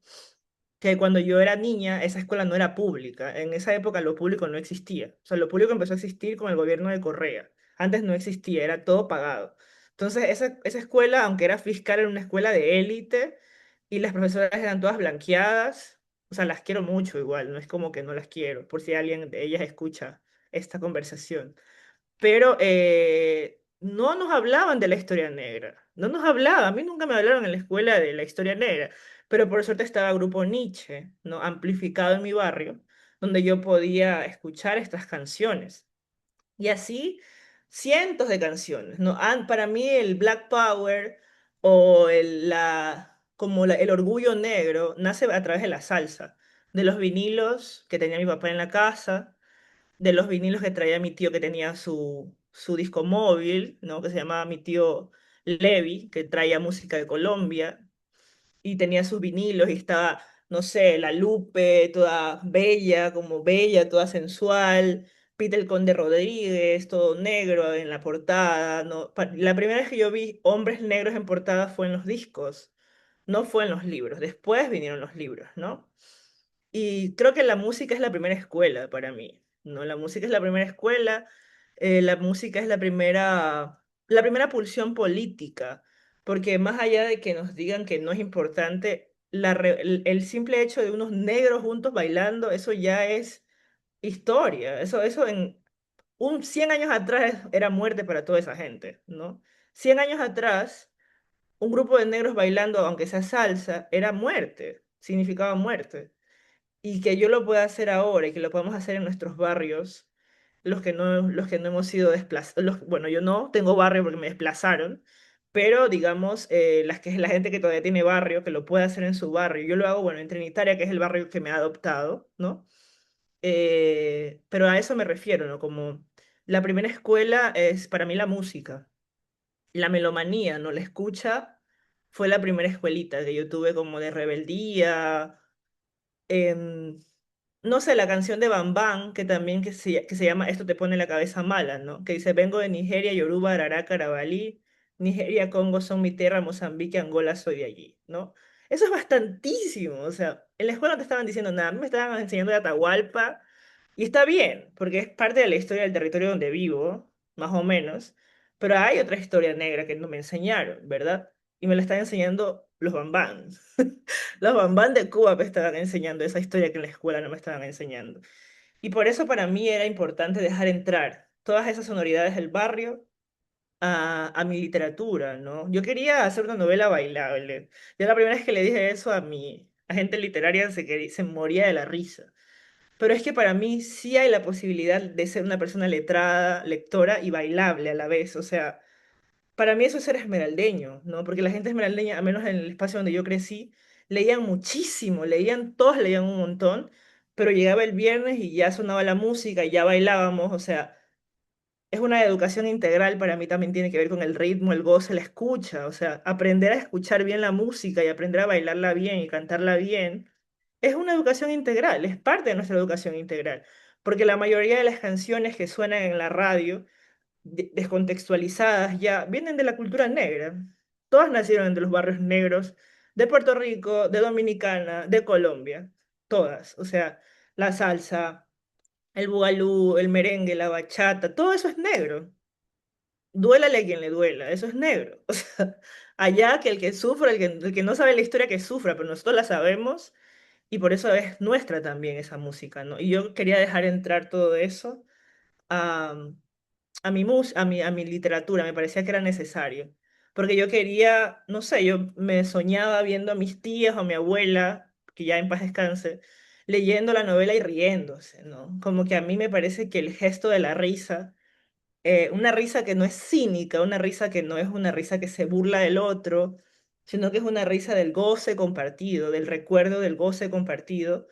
que cuando yo era niña, esa escuela no era pública. En esa época lo público no existía. O sea, lo público empezó a existir con el gobierno de Correa. Antes no existía, era todo pagado. Entonces, esa escuela, aunque era fiscal, era una escuela de élite y las profesoras eran todas blanqueadas. O sea, las quiero mucho igual, no es como que no las quiero, por si alguien de ellas escucha esta conversación, pero no nos hablaban de la historia negra, no nos hablaban, a mí nunca me hablaron en la escuela de la historia negra, pero por suerte estaba Grupo Nietzsche, ¿no? Amplificado en mi barrio, donde yo podía escuchar estas canciones. Y así cientos de canciones, ¿no? Para mí el Black Power o el orgullo negro nace a través de la salsa, de los vinilos que tenía mi papá en la casa, de los vinilos que traía mi tío que tenía su disco móvil, ¿no? Que se llamaba mi tío Levi, que traía música de Colombia y tenía sus vinilos y estaba, no sé, la Lupe, toda bella, como bella, toda sensual, Peter el Conde Rodríguez, todo negro en la portada, ¿no? La primera vez que yo vi hombres negros en portada fue en los discos, no fue en los libros, después vinieron los libros, ¿no? Y creo que la música es la primera escuela para mí, ¿no? La música es la primera escuela, la música es la primera pulsión política, porque más allá de que nos digan que no es importante, el simple hecho de unos negros juntos bailando, eso ya es historia. Eso en 100 años atrás era muerte para toda esa gente, ¿no? 100 años atrás, un grupo de negros bailando, aunque sea salsa, era muerte, significaba muerte. Y que yo lo pueda hacer ahora y que lo podamos hacer en nuestros barrios, los que no hemos sido desplazados, bueno, yo no tengo barrio porque me desplazaron, pero digamos, la gente que todavía tiene barrio, que lo puede hacer en su barrio. Yo lo hago, bueno, en Trinitaria, que es el barrio que me ha adoptado, ¿no? Pero a eso me refiero, ¿no? Como la primera escuela es para mí la música, la melomanía, ¿no? La escucha fue la primera escuelita que yo tuve como de rebeldía. em, no sé, la canción de Bam Bam, que también que se llama Esto te pone la cabeza mala, ¿no? Que dice, vengo de Nigeria, Yoruba, Arará, Carabalí, Nigeria, Congo son mi tierra, Mozambique, Angola, soy de allí, ¿no? Eso es bastantísimo, o sea, en la escuela no te estaban diciendo nada, a mí me estaban enseñando de Atahualpa, y está bien, porque es parte de la historia del territorio donde vivo, más o menos, pero hay otra historia negra que no me enseñaron, ¿verdad? Y me la están enseñando los Bambán. Los Bambán de Cuba me estaban enseñando esa historia que en la escuela no me estaban enseñando. Y por eso para mí era importante dejar entrar todas esas sonoridades del barrio a mi literatura, ¿no? Yo quería hacer una novela bailable. Yo la primera vez que le dije eso a mi agente literaria se moría de la risa. Pero es que para mí sí hay la posibilidad de ser una persona letrada, lectora y bailable a la vez. O sea, para mí eso es ser esmeraldeño, ¿no? Porque la gente esmeraldeña, al menos en el espacio donde yo crecí, leían muchísimo, todos leían un montón, pero llegaba el viernes y ya sonaba la música y ya bailábamos. O sea, es una educación integral, para mí también tiene que ver con el ritmo, el goce, la escucha. O sea, aprender a escuchar bien la música y aprender a bailarla bien y cantarla bien es una educación integral, es parte de nuestra educación integral. Porque la mayoría de las canciones que suenan en la radio, descontextualizadas ya, vienen de la cultura negra. Todas nacieron de los barrios negros de Puerto Rico, de Dominicana, de Colombia. Todas. O sea, la salsa, el bugalú, el merengue, la bachata, todo eso es negro. Duélale a quien le duela, eso es negro. O sea, allá que el que sufra, el que no sabe la historia que sufra, pero nosotros la sabemos y por eso es nuestra también esa música, ¿no? Y yo quería dejar entrar todo eso a, a mi literatura, me parecía que era necesario. Porque yo quería, no sé, yo me soñaba viendo a mis tías o a mi abuela, que ya en paz descanse, leyendo la novela y riéndose, ¿no? Como que a mí me parece que el gesto de la risa, una risa que no es cínica, una risa que no es una risa que se burla del otro, sino que es una risa del goce compartido, del recuerdo del goce compartido.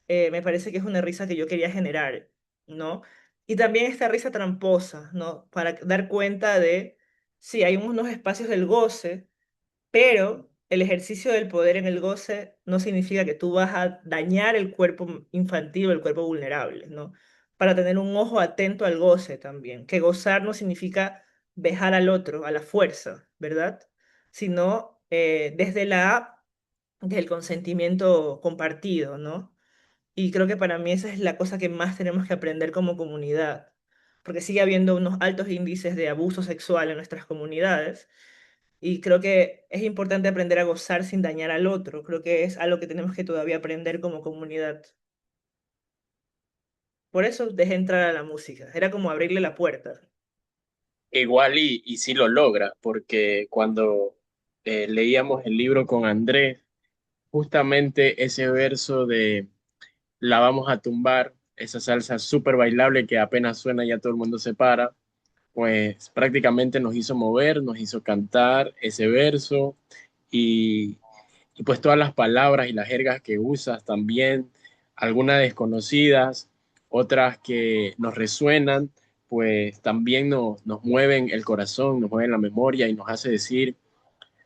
Me parece que es una risa que yo quería generar, ¿no? Y también esta risa tramposa, ¿no? Para dar cuenta de, sí, hay unos espacios del goce, pero el ejercicio del poder en el goce no significa que tú vas a dañar el cuerpo infantil o el cuerpo vulnerable, ¿no? Para tener un ojo atento al goce también, que gozar no significa dejar al otro a la fuerza, ¿verdad? Sino desde el consentimiento compartido, ¿no? Y creo que para mí esa es la cosa que más tenemos que aprender como comunidad, porque sigue habiendo unos altos índices de abuso sexual en nuestras comunidades y creo que es importante aprender a gozar sin dañar al otro. Creo que es algo que tenemos que todavía aprender como comunidad. Por eso dejé entrar a la música. Era como abrirle la puerta. Igual y sí lo logra, porque cuando leíamos el libro con Andrés, justamente ese verso de la vamos a tumbar, esa salsa súper bailable que apenas suena ya todo el mundo se para, pues prácticamente nos hizo mover, nos hizo cantar ese verso y, y pues todas las palabras y las jergas que usas también, algunas desconocidas, otras que nos resuenan, pues también nos mueven el corazón, nos mueven la memoria y nos hace decir,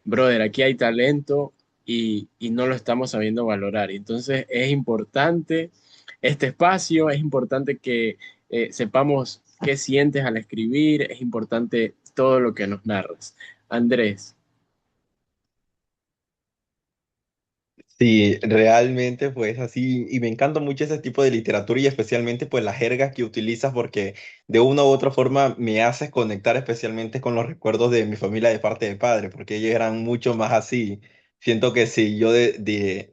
brother, aquí hay talento y no lo estamos sabiendo valorar. Entonces es importante este espacio, es importante que sepamos qué sientes al escribir, es importante todo lo que nos narras. Andrés, Sí, realmente pues así, y me encanta mucho ese tipo de literatura y especialmente pues las jergas que utilizas porque de una u otra forma me haces conectar especialmente con los recuerdos de mi familia de parte de padre, porque ellos eran mucho más así. Siento que si yo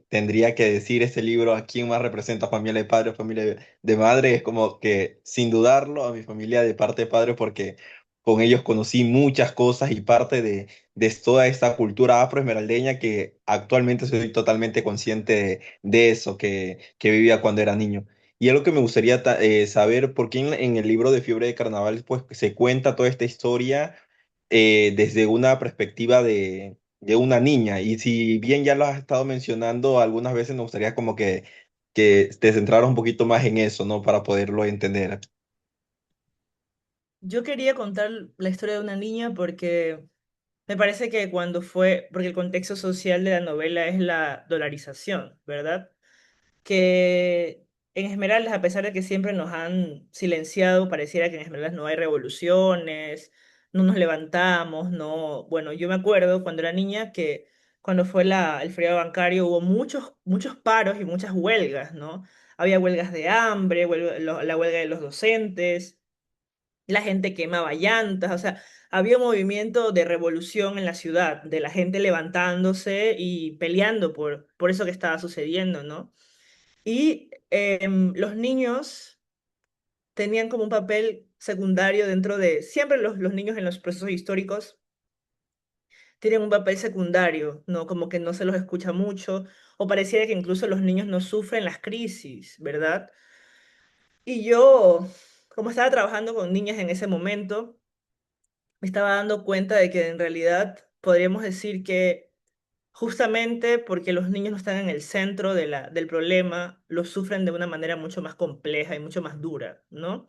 tendría que decir ese libro a quién más representa familia de padre o familia de madre, es como que sin dudarlo a mi familia de parte de padre porque con ellos conocí muchas cosas y parte de toda esta cultura afroesmeraldeña que actualmente soy totalmente consciente de eso que vivía cuando era niño. Y algo que me gustaría saber, ¿por qué en el libro de Fiebre de Carnaval pues, se cuenta toda esta historia desde una perspectiva de una niña? Y si bien ya lo has estado mencionando algunas veces, me gustaría como que te centraras un poquito más en eso, ¿no? Para poderlo entender. Yo quería contar la historia de una niña porque me parece que porque el contexto social de la novela es la dolarización, ¿verdad? Que en Esmeraldas, a pesar de que siempre nos han silenciado, pareciera que en Esmeraldas no hay revoluciones, no nos levantamos, no. Bueno, yo me acuerdo cuando era niña que cuando fue el feriado bancario hubo muchos paros y muchas huelgas, ¿no? Había huelgas de hambre, la huelga de los docentes, la gente quemaba llantas, o sea, había un movimiento de revolución en la ciudad, de la gente levantándose y peleando por eso que estaba sucediendo, ¿no? Y los niños tenían como un papel secundario siempre los niños en los procesos históricos tienen un papel secundario, ¿no? Como que no se los escucha mucho, o pareciera que incluso los niños no sufren las crisis, ¿verdad? Y yo, como estaba trabajando con niñas en ese momento, me estaba dando cuenta de que en realidad podríamos decir que justamente porque los niños no están en el centro del problema, lo sufren de una manera mucho más compleja y mucho más dura, ¿no?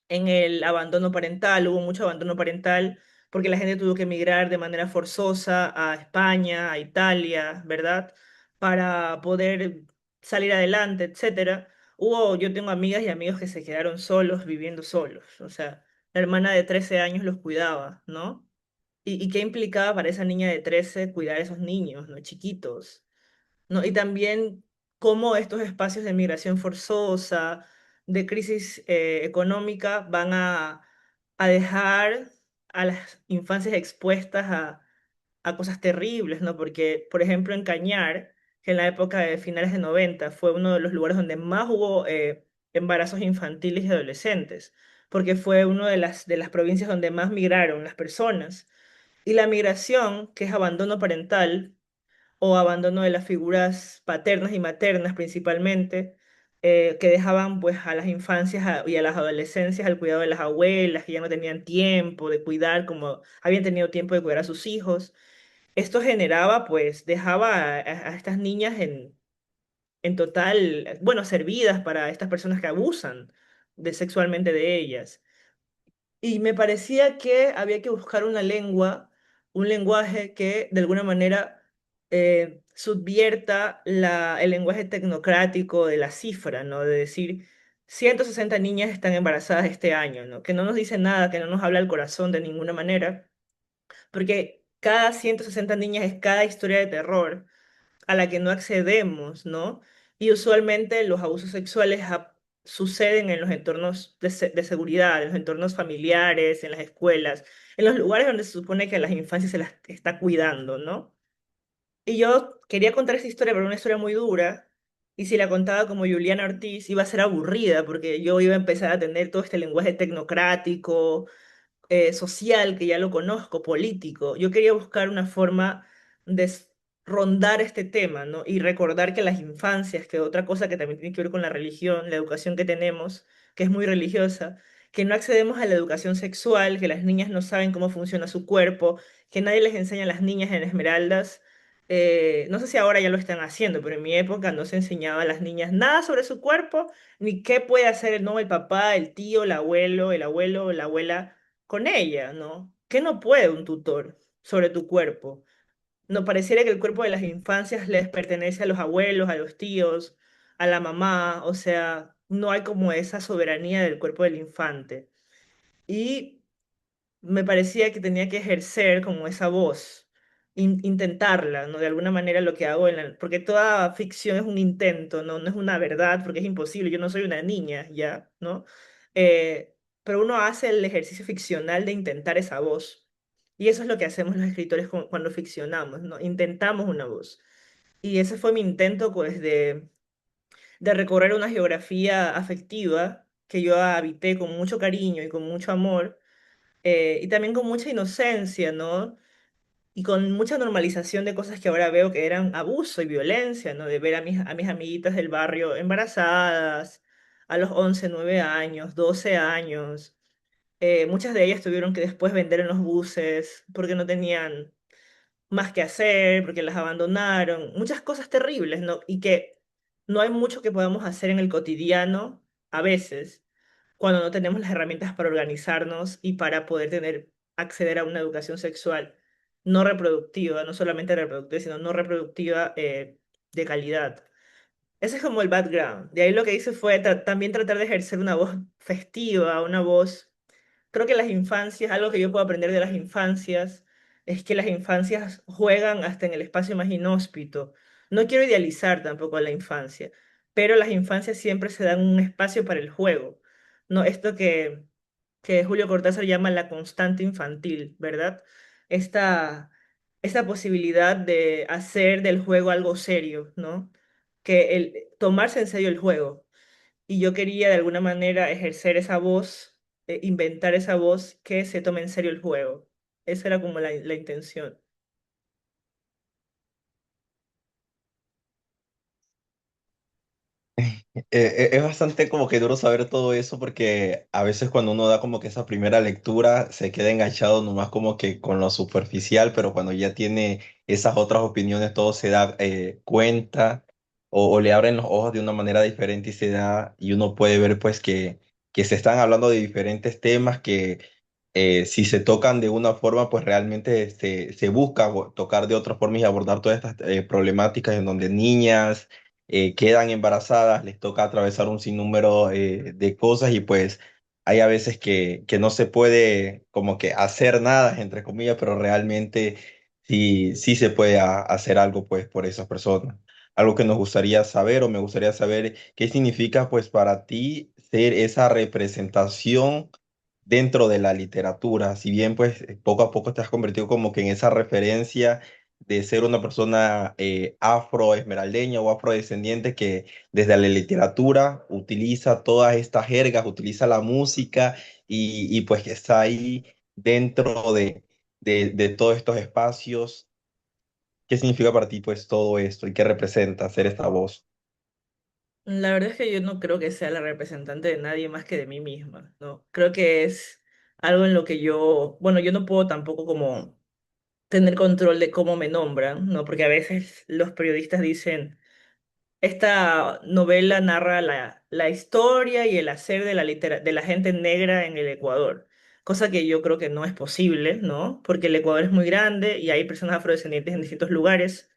En el abandono parental, hubo mucho abandono parental porque la gente tuvo que emigrar de manera forzosa a España, a Italia, ¿verdad? Para poder salir adelante, etcétera. Yo tengo amigas y amigos que se quedaron solos, viviendo solos. O sea, la hermana de 13 años los cuidaba, ¿no? ¿Y qué implicaba para esa niña de 13 cuidar a esos niños, ¿no? Chiquitos, ¿no? Y también cómo estos espacios de migración forzosa, de crisis económica, van a dejar a las infancias expuestas a cosas terribles, ¿no? Porque, por ejemplo, en Cañar, que en la época de finales de 90 fue uno de los lugares donde más hubo embarazos infantiles y adolescentes, porque fue una de las provincias donde más migraron las personas. Y la migración, que es abandono parental, o abandono de las figuras paternas y maternas principalmente, que dejaban pues a las infancias y a las adolescencias al cuidado de las abuelas, que ya no tenían tiempo de cuidar como habían tenido tiempo de cuidar a sus hijos. Esto generaba pues, dejaba a estas niñas en total, bueno, servidas para estas personas que abusan sexualmente de ellas. Y me parecía que había que buscar una lengua, un lenguaje que de alguna manera subvierta el lenguaje tecnocrático de la cifra, ¿no? De decir, 160 niñas están embarazadas este año, ¿no? Que no nos dice nada, que no nos habla el corazón de ninguna manera, porque cada 160 niñas es cada historia de terror a la que no accedemos, ¿no? Y usualmente los abusos sexuales suceden en los entornos de seguridad, en los entornos familiares, en las escuelas, en los lugares donde se supone que a las infancias se las está cuidando, ¿no? Y yo quería contar esa historia, pero una historia muy dura, y si la contaba como Juliana Ortiz iba a ser aburrida, porque yo iba a empezar a tener todo este lenguaje tecnocrático, social, que ya lo conozco, político. Yo quería buscar una forma de rondar este tema, ¿no? Y recordar que las infancias, que otra cosa que también tiene que ver con la religión, la educación que tenemos, que es muy religiosa, que no accedemos a la educación sexual, que las niñas no saben cómo funciona su cuerpo, que nadie les enseña a las niñas en Esmeraldas. No sé si ahora ya lo están haciendo, pero en mi época no se enseñaba a las niñas nada sobre su cuerpo, ni qué puede hacer, ¿no? El papá, el tío, el abuelo, la abuela con ella, ¿no? ¿Qué no puede un tutor sobre tu cuerpo? No pareciera que el cuerpo de las infancias les pertenece a los abuelos, a los tíos, a la mamá, o sea, no hay como esa soberanía del cuerpo del infante. Y me parecía que tenía que ejercer como esa voz, intentarla, ¿no? De alguna manera lo que hago porque toda ficción es un intento, ¿no? No es una verdad, porque es imposible, yo no soy una niña, ya, ¿no? Eh, pero uno hace el ejercicio ficcional de intentar esa voz. Y eso es lo que hacemos los escritores cuando ficcionamos, ¿no? Intentamos una voz. Y ese fue mi intento, pues, de recorrer una geografía afectiva que yo habité con mucho cariño y con mucho amor, y también con mucha inocencia, ¿no? Y con mucha normalización de cosas que ahora veo que eran abuso y violencia, ¿no? De ver a mis amiguitas del barrio embarazadas a los 11 9 años, 12 años. Muchas de ellas tuvieron que después vender en los buses porque no tenían más que hacer, porque las abandonaron. Muchas cosas terribles, ¿no? Y que no hay mucho que podamos hacer en el cotidiano a veces cuando no tenemos las herramientas para organizarnos y para poder acceder a una educación sexual no reproductiva, no solamente reproductiva, sino no reproductiva, de calidad. Ese es como el background. De ahí lo que hice fue también tratar de ejercer una voz festiva, una voz. Creo que las infancias, algo que yo puedo aprender de las infancias, es que las infancias juegan hasta en el espacio más inhóspito. No quiero idealizar tampoco a la infancia, pero las infancias siempre se dan un espacio para el juego. No, esto que Julio Cortázar llama la constante infantil, ¿verdad? Esta, esta posibilidad de hacer del juego algo serio, ¿no? Que tomarse en serio el juego. Y yo quería de alguna manera ejercer esa voz, inventar esa voz que se tome en serio el juego. Esa era como la intención. Es bastante como que duro saber todo eso porque a veces cuando uno da como que esa primera lectura se queda enganchado nomás como que con lo superficial, pero cuando ya tiene esas otras opiniones todo se da cuenta o le abren los ojos de una manera diferente y se da y uno puede ver pues que se están hablando de diferentes temas que si se tocan de una forma pues realmente se busca tocar de otra forma y abordar todas estas problemáticas en donde niñas quedan embarazadas, les toca atravesar un sinnúmero de cosas y pues hay a veces que no se puede como que hacer nada, entre comillas, pero realmente sí se puede hacer algo pues por esas personas. Algo que nos gustaría saber o me gustaría saber qué significa pues para ti ser esa representación dentro de la literatura, si bien pues poco a poco te has convertido como que en esa referencia de ser una persona afroesmeraldeña o afrodescendiente que desde la literatura utiliza todas estas jergas, utiliza la música y pues que está ahí dentro de todos estos espacios. ¿Qué significa para ti pues todo esto y qué representa ser esta voz? La verdad es que yo no creo que sea la representante de nadie más que de mí misma, ¿no? Creo que es algo en lo que bueno, yo no puedo tampoco como tener control de cómo me nombran, ¿no? Porque a veces los periodistas dicen, esta novela narra la historia y el hacer de de la gente negra en el Ecuador, cosa que yo creo que no es posible, ¿no? Porque el Ecuador es muy grande y hay personas afrodescendientes en distintos lugares.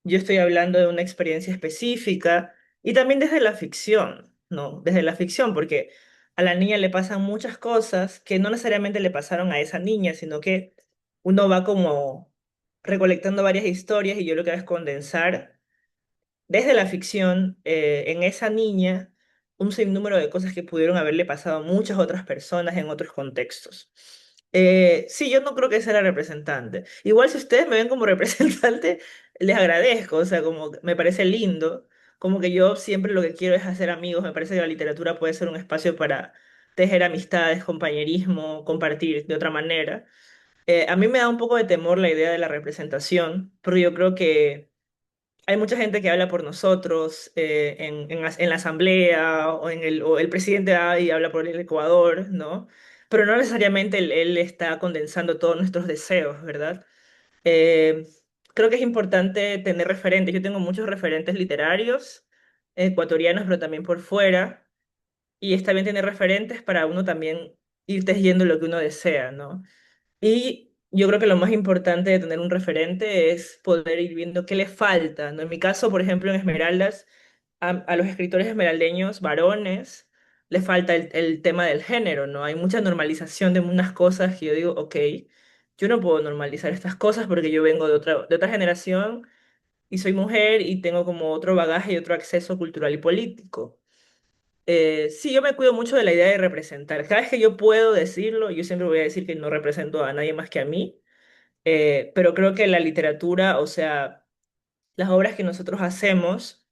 Yo estoy hablando de una experiencia específica y también desde la ficción, ¿no? Desde la ficción, porque a la niña le pasan muchas cosas que no necesariamente le pasaron a esa niña, sino que uno va como recolectando varias historias y yo lo que hago es condensar desde la ficción, en esa niña un sinnúmero de cosas que pudieron haberle pasado a muchas otras personas en otros contextos. Sí, yo no creo que sea la representante. Igual si ustedes me ven como representante, les agradezco, o sea, como que me parece lindo, como que yo siempre lo que quiero es hacer amigos, me parece que la literatura puede ser un espacio para tejer amistades, compañerismo, compartir de otra manera. A mí me da un poco de temor la idea de la representación, porque yo creo que hay mucha gente que habla por nosotros, en la asamblea o el presidente va y habla por el Ecuador, ¿no? Pero no necesariamente él está condensando todos nuestros deseos, ¿verdad? Eh, Creo que es importante tener referentes. Yo tengo muchos referentes literarios ecuatorianos, pero también por fuera. Y está bien tener referentes para uno también ir tejiendo lo que uno desea, ¿no? Y yo creo que lo más importante de tener un referente es poder ir viendo qué le falta, ¿no? En mi caso, por ejemplo, en Esmeraldas, a los escritores esmeraldeños, varones, les falta el tema del género, ¿no? Hay mucha normalización de unas cosas que yo digo, ok, yo no puedo normalizar estas cosas porque yo vengo de otra generación y soy mujer y tengo como otro bagaje y otro acceso cultural y político. Sí, yo me cuido mucho de la idea de representar. Cada vez que yo puedo decirlo, yo siempre voy a decir que no represento a nadie más que a mí, pero creo que la literatura, o sea, las obras que nosotros hacemos,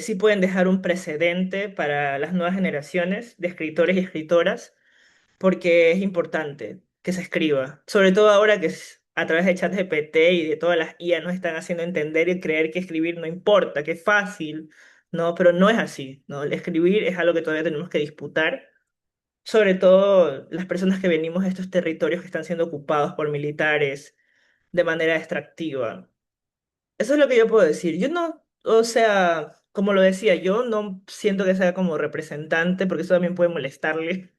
sí pueden dejar un precedente para las nuevas generaciones de escritores y escritoras, porque es importante que se escriba, sobre todo ahora que a través de ChatGPT y de todas las IA nos están haciendo entender y creer que escribir no importa, que es fácil, ¿no? Pero no es así, ¿no? El escribir es algo que todavía tenemos que disputar, sobre todo las personas que venimos de estos territorios que están siendo ocupados por militares de manera extractiva. Eso es lo que yo puedo decir. Yo no, o sea, como lo decía, yo no siento que sea como representante, porque eso también puede molestarle.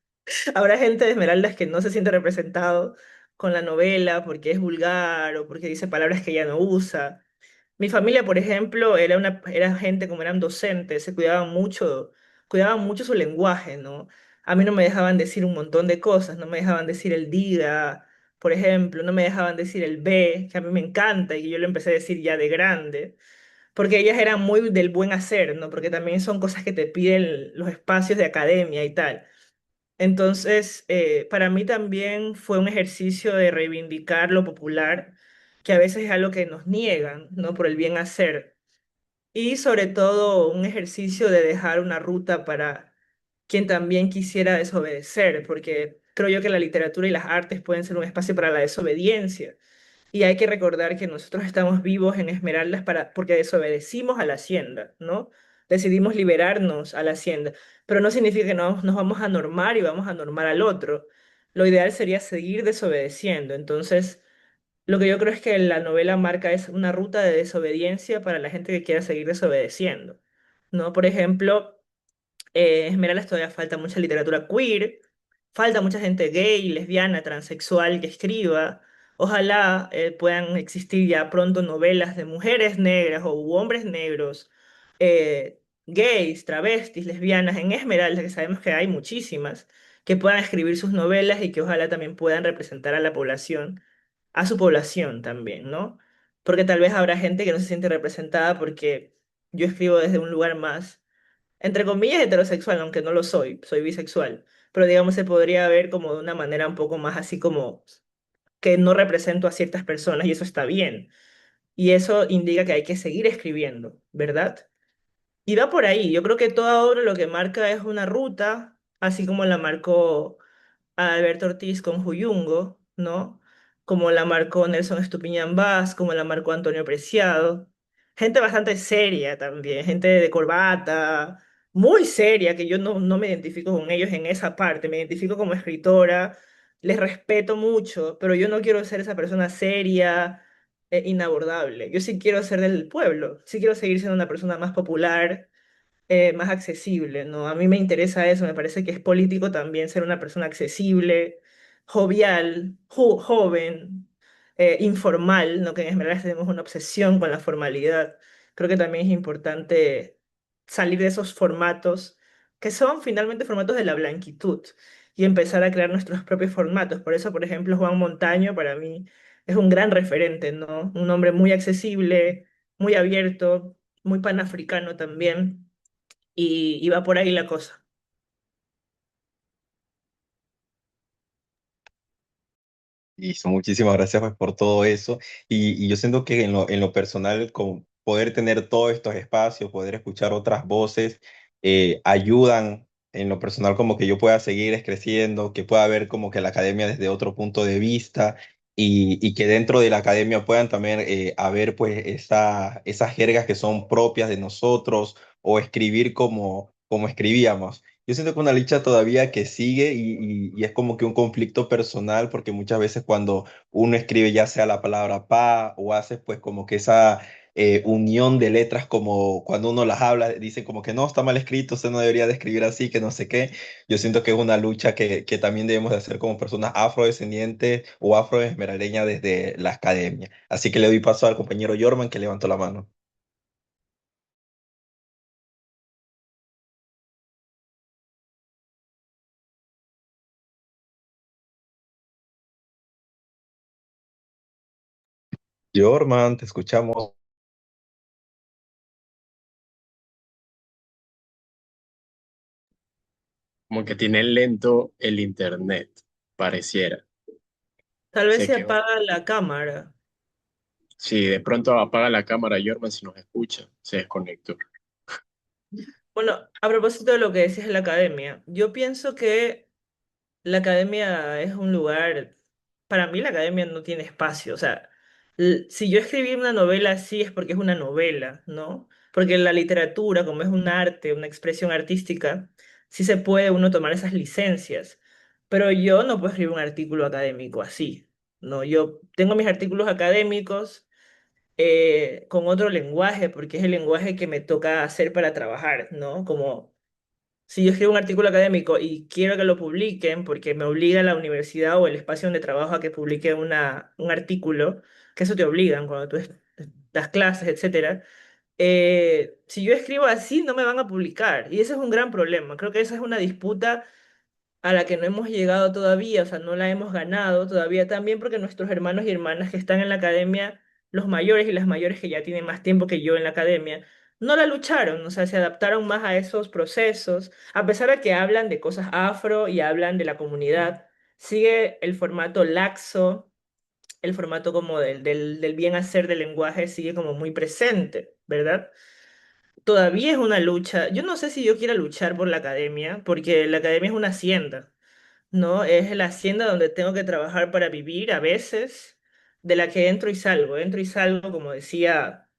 Habrá gente de Esmeraldas que no se siente representado con la novela porque es vulgar o porque dice palabras que ella no usa. Mi familia, por ejemplo, era gente como eran docentes, se cuidaban mucho su lenguaje, ¿no? A mí no me dejaban decir un montón de cosas, no me dejaban decir el diga, por ejemplo, no me dejaban decir el ve, que a mí me encanta y que yo lo empecé a decir ya de grande, porque ellas eran muy del buen hacer, ¿no? Porque también son cosas que te piden los espacios de academia y tal. Entonces, para mí también fue un ejercicio de reivindicar lo popular, que a veces es algo que nos niegan, ¿no? Por el bien hacer. Y sobre todo un ejercicio de dejar una ruta para quien también quisiera desobedecer, porque creo yo que la literatura y las artes pueden ser un espacio para la desobediencia. Y hay que recordar que nosotros estamos vivos en Esmeraldas porque desobedecimos a la hacienda, ¿no? Decidimos liberarnos a la hacienda, pero no significa que nos vamos a normar y vamos a normar al otro. Lo ideal sería seguir desobedeciendo. Entonces, lo que yo creo es que la novela marca es una ruta de desobediencia para la gente que quiera seguir desobedeciendo, ¿no? Por ejemplo, Esmeraldas todavía falta mucha literatura queer, falta mucha gente gay, lesbiana, transexual que escriba. Ojalá puedan existir ya pronto novelas de mujeres negras o hombres negros, gays, travestis, lesbianas en Esmeralda, que sabemos que hay muchísimas, que puedan escribir sus novelas y que ojalá también puedan representar a la población, a su población también, ¿no? Porque tal vez habrá gente que no se siente representada porque yo escribo desde un lugar más entre comillas, heterosexual, aunque no lo soy, soy bisexual, pero digamos se podría ver como de una manera un poco más así como que no represento a ciertas personas y eso está bien. Y eso indica que hay que seguir escribiendo, ¿verdad? Y va por ahí, yo creo que toda obra lo que marca es una ruta, así como la marcó a Alberto Ortiz con Juyungo, ¿no? Como la marcó Nelson Estupiñán Vaz, como la marcó Antonio Preciado. Gente bastante seria también, gente de corbata, muy seria, que yo no me identifico con ellos en esa parte, me identifico como escritora, les respeto mucho, pero yo no quiero ser esa persona seria e inabordable. Yo sí quiero ser del pueblo, sí quiero seguir siendo una persona más popular, más accesible, ¿no? A mí me interesa eso, me parece que es político también ser una persona accesible, jovial, joven, informal, ¿no? Que en Esmeraldas tenemos una obsesión con la formalidad. Creo que también es importante salir de esos formatos que son finalmente formatos de la blanquitud y empezar a crear nuestros propios formatos. Por eso, por ejemplo, Juan Montaño para mí es un gran referente, ¿no? Un hombre muy accesible, muy abierto, muy panafricano también y va por ahí la cosa. Listo, muchísimas gracias pues por todo eso. Y yo siento que en lo personal, con poder tener todos estos espacios, poder escuchar otras voces, ayudan en lo personal como que yo pueda seguir creciendo, que pueda ver como que la academia desde otro punto de vista y que dentro de la academia puedan también haber pues esas jergas que son propias de nosotros o escribir como escribíamos. Yo siento que una lucha todavía que sigue y es como que un conflicto personal porque muchas veces cuando uno escribe ya sea la palabra pa o hace pues como que esa unión de letras como cuando uno las habla dicen como que no, está mal escrito, usted no debería de escribir así, que no sé qué. Yo siento que es una lucha que también debemos de hacer como personas afrodescendientes o afroesmeraldeñas desde la academia. Así que le doy paso al compañero Jorman que levantó la mano. Jorman, te escuchamos. Como que tiene lento el internet, pareciera. Tal vez Sé se que apaga la cámara. si de pronto apaga la cámara, Jorman, si nos escucha, se desconectó. Bueno, a propósito de lo que decías de la academia, yo pienso que la academia es un lugar, para mí la academia no tiene espacio, o sea, si yo escribí una novela así es porque es una novela, ¿no? Porque la literatura, como es un arte, una expresión artística, sí se puede uno tomar esas licencias, pero yo no puedo escribir un artículo académico así, ¿no? Yo tengo mis artículos académicos con otro lenguaje, porque es el lenguaje que me toca hacer para trabajar, ¿no? Como si yo escribo un artículo académico y quiero que lo publiquen porque me obliga la universidad o el espacio donde trabajo a que publique un artículo, que eso te obligan cuando tú das clases, etcétera. Si yo escribo así, no me van a publicar. Y ese es un gran problema. Creo que esa es una disputa a la que no hemos llegado todavía, o sea, no la hemos ganado todavía también porque nuestros hermanos y hermanas que están en la academia, los mayores y las mayores que ya tienen más tiempo que yo en la academia, no la lucharon, o sea, se adaptaron más a esos procesos, a pesar de que hablan de cosas afro y hablan de la comunidad, sigue el formato laxo, el formato como del bien hacer del lenguaje sigue como muy presente, ¿verdad? Todavía es una lucha. Yo no sé si yo quiera luchar por la academia, porque la academia es una hacienda. ¿No? Es la hacienda donde tengo que trabajar para vivir a veces, de la que entro y salgo, como decía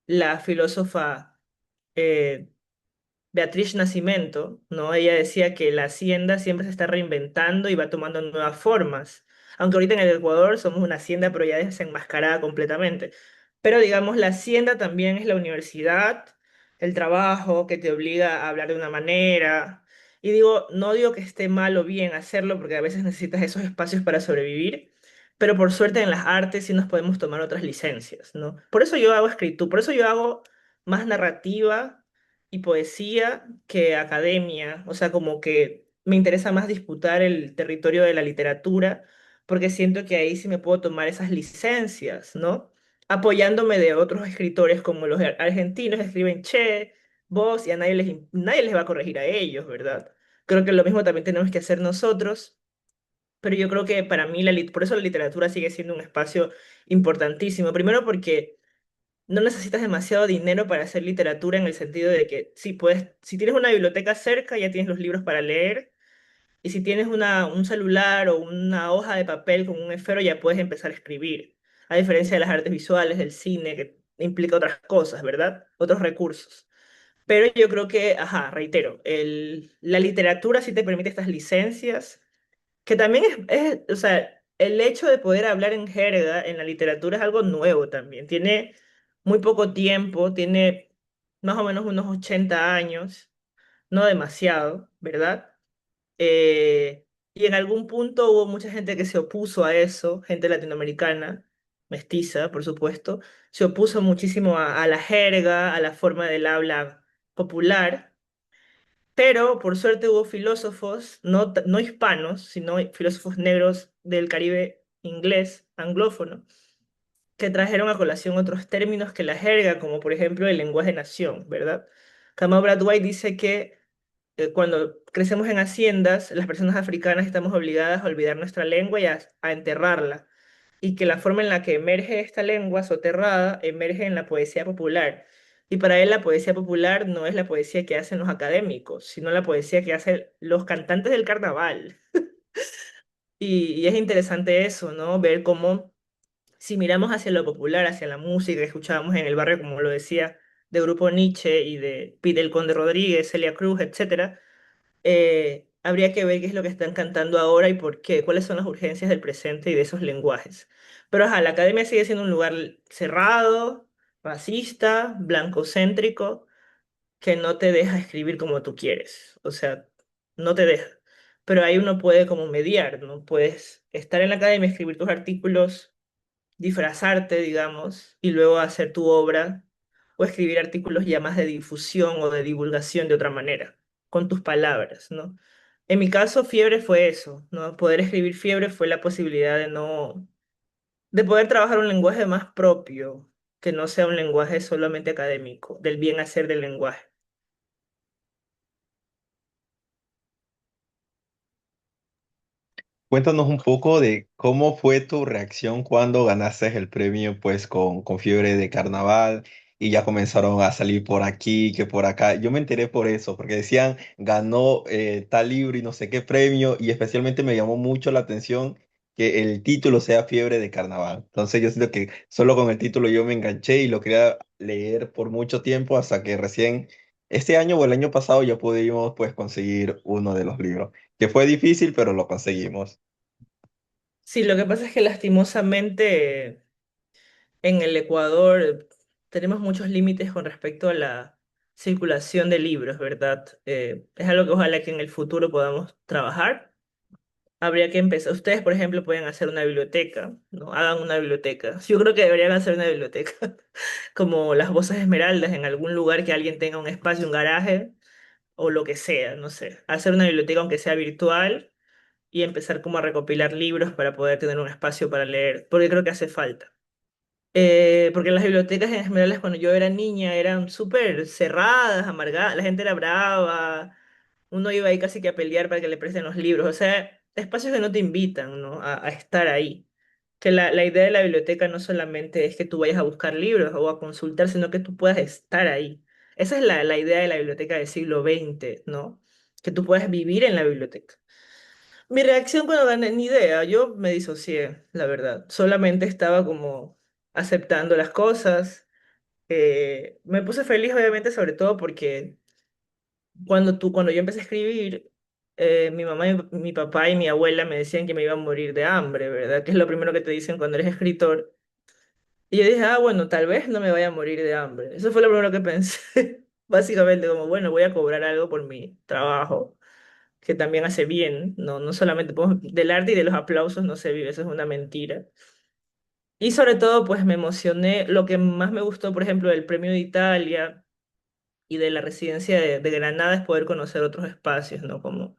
la filósofa eh, Beatriz Nascimento, ¿no? Ella decía que la hacienda siempre se está reinventando y va tomando nuevas formas. Aunque ahorita en el Ecuador somos una hacienda, pero ya desenmascarada completamente. Pero digamos, la hacienda también es la universidad, el trabajo que te obliga a hablar de una manera. Y digo, no digo que esté mal o bien hacerlo, porque a veces necesitas esos espacios para sobrevivir, pero por suerte en las artes sí nos podemos tomar otras licencias, ¿no? Por eso yo hago escritura, por eso yo hago más narrativa y poesía que academia, o sea, como que me interesa más disputar el territorio de la literatura, porque siento que ahí sí me puedo tomar esas licencias, ¿no? Apoyándome de otros escritores como los argentinos que escriben Che, vos, y a nadie les va a corregir a ellos, ¿verdad? Creo que lo mismo también tenemos que hacer nosotros, pero yo creo que para mí, por eso la literatura sigue siendo un espacio importantísimo. Primero porque no necesitas demasiado dinero para hacer literatura en el sentido de que sí puedes, si tienes una biblioteca cerca, ya tienes los libros para leer, y si tienes un celular o una hoja de papel con un esfero, ya puedes empezar a escribir. A diferencia de las artes visuales, del cine, que implica otras cosas, ¿verdad? Otros recursos. Pero yo creo que, ajá, reitero, la literatura sí te permite estas licencias que también o sea, el hecho de poder hablar en jerga en la literatura es algo nuevo también. Tiene muy poco tiempo, tiene más o menos unos 80 años, no demasiado, ¿verdad? Y en algún punto hubo mucha gente que se opuso a eso, gente latinoamericana, mestiza, por supuesto, se opuso muchísimo a la jerga, a la forma del habla popular. Pero por suerte hubo filósofos, no hispanos, sino filósofos negros del Caribe inglés, anglófono, que trajeron a colación otros términos que la jerga, como por ejemplo el lenguaje nación, ¿verdad? Kamau White dice que cuando crecemos en haciendas, las personas africanas estamos obligadas a olvidar nuestra lengua y a enterrarla, y que la forma en la que emerge esta lengua soterrada emerge en la poesía popular. Y para él la poesía popular no es la poesía que hacen los académicos, sino la poesía que hacen los cantantes del carnaval. Y es interesante eso, ¿no? Ver cómo si miramos hacia lo popular, hacia la música que escuchábamos en el barrio, como lo decía, de Grupo Nietzsche y de Pete el Conde Rodríguez, Celia Cruz, etcétera, habría que ver qué es lo que están cantando ahora y por qué, cuáles son las urgencias del presente y de esos lenguajes. Pero ajá, la academia sigue siendo un lugar cerrado, racista, blancocéntrico, que no te deja escribir como tú quieres. O sea, no te deja. Pero ahí uno puede como mediar, ¿no? Puedes estar en la academia, escribir tus artículos, disfrazarte, digamos, y luego hacer tu obra o escribir artículos ya más de difusión o de divulgación de otra manera, con tus palabras, ¿no? En mi caso, Fiebre fue eso, ¿no? Poder escribir Fiebre fue la posibilidad de no, de poder trabajar un lenguaje más propio, que no sea un lenguaje solamente académico, del bien hacer del lenguaje. Cuéntanos un poco de cómo fue tu reacción cuando ganaste el premio, pues con Fiebre de Carnaval y ya comenzaron a salir por aquí, que por acá. Yo me enteré por eso, porque decían ganó tal libro y no sé qué premio y especialmente me llamó mucho la atención que el título sea Fiebre de Carnaval. Entonces yo siento que solo con el título yo me enganché y lo quería leer por mucho tiempo hasta que recién este año o el año pasado ya pudimos pues conseguir uno de los libros, que fue difícil, pero lo conseguimos. Sí, lo que pasa es que lastimosamente en el Ecuador tenemos muchos límites con respecto a la circulación de libros, ¿verdad? Es algo que ojalá que en el futuro podamos trabajar. Habría que empezar. Ustedes, por ejemplo, pueden hacer una biblioteca, ¿no? Hagan una biblioteca. Yo creo que deberían hacer una biblioteca, como las Voces Esmeraldas, en algún lugar que alguien tenga un espacio, un garaje o lo que sea, no sé. Hacer una biblioteca aunque sea virtual y empezar como a recopilar libros para poder tener un espacio para leer, porque creo que hace falta. Porque las bibliotecas en Esmeraldas cuando yo era niña eran súper cerradas, amargadas, la gente era brava, uno iba ahí casi que a pelear para que le presten los libros, o sea, espacios que no te invitan, ¿no? A estar ahí. Que la idea de la biblioteca no solamente es que tú vayas a buscar libros o a consultar, sino que tú puedas estar ahí. Esa es la idea de la biblioteca del siglo XX, ¿no? Que tú puedas vivir en la biblioteca. Mi reacción cuando gané, ni idea, yo me disocié, la verdad. Solamente estaba como aceptando las cosas. Me puse feliz, obviamente, sobre todo porque cuando yo empecé a escribir, mi mamá, mi papá y mi abuela me decían que me iba a morir de hambre, ¿verdad? Que es lo primero que te dicen cuando eres escritor. Y yo dije, ah, bueno, tal vez no me vaya a morir de hambre. Eso fue lo primero que pensé. Básicamente, como, bueno, voy a cobrar algo por mi trabajo que también hace bien, no, no solamente del arte y de los aplausos no se vive, eso es una mentira. Y sobre todo, pues me emocioné, lo que más me gustó, por ejemplo, del Premio de Italia y de la residencia de Granada es poder conocer otros espacios, ¿no? Como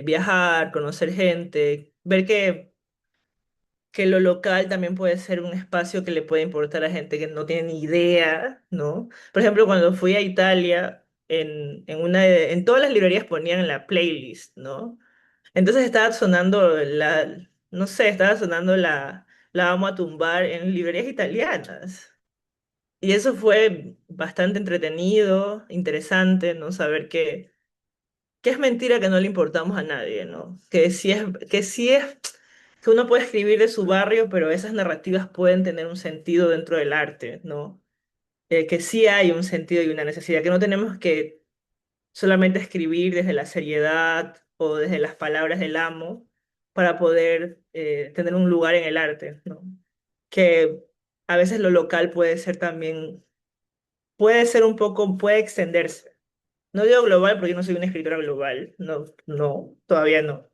viajar, conocer gente, ver que lo local también puede ser un espacio que le puede importar a gente que no tiene ni idea, ¿no? Por ejemplo, cuando fui a Italia, en todas las librerías ponían la playlist, ¿no? Entonces estaba sonando no sé, estaba sonando la Vamos a tumbar en librerías italianas. Y eso fue bastante entretenido, interesante, ¿no? Saber que es mentira que no le importamos a nadie, ¿no? Que uno puede escribir de su barrio, pero esas narrativas pueden tener un sentido dentro del arte, ¿no? Que sí hay un sentido y una necesidad, que no tenemos que solamente escribir desde la seriedad o desde las palabras del amo para poder tener un lugar en el arte, ¿no? Que a veces lo local puede ser también, puede ser un poco, puede extenderse. No digo global porque yo no soy una escritora global, no, no, todavía no,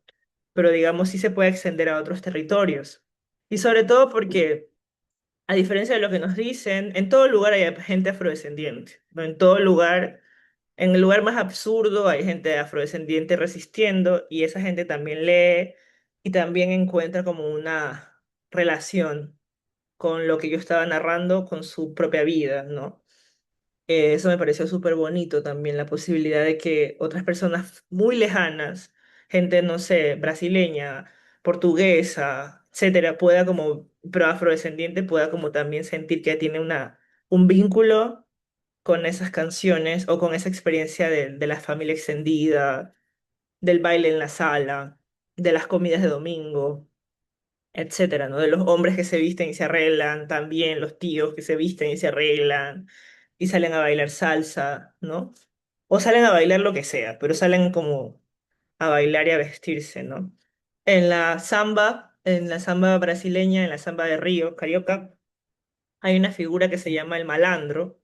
pero digamos sí se puede extender a otros territorios. Y sobre todo porque, a diferencia de lo que nos dicen, en todo lugar hay gente afrodescendiente, ¿no? En todo lugar, en el lugar más absurdo hay gente afrodescendiente resistiendo y esa gente también lee y también encuentra como una relación con lo que yo estaba narrando, con su propia vida, ¿no? Eso me pareció súper bonito también, la posibilidad de que otras personas muy lejanas, gente, no sé, brasileña, portuguesa, etcétera, pueda como, pero afrodescendiente, pueda como también sentir que tiene un vínculo con esas canciones o con esa experiencia de la familia extendida, del baile en la sala, de las comidas de domingo, etcétera, ¿no? De los hombres que se visten y se arreglan, también los tíos que se visten y se arreglan y salen a bailar salsa, ¿no? O salen a bailar lo que sea, pero salen como a bailar y a vestirse, ¿no? En la samba brasileña, en la samba de Río, carioca, hay una figura que se llama el malandro,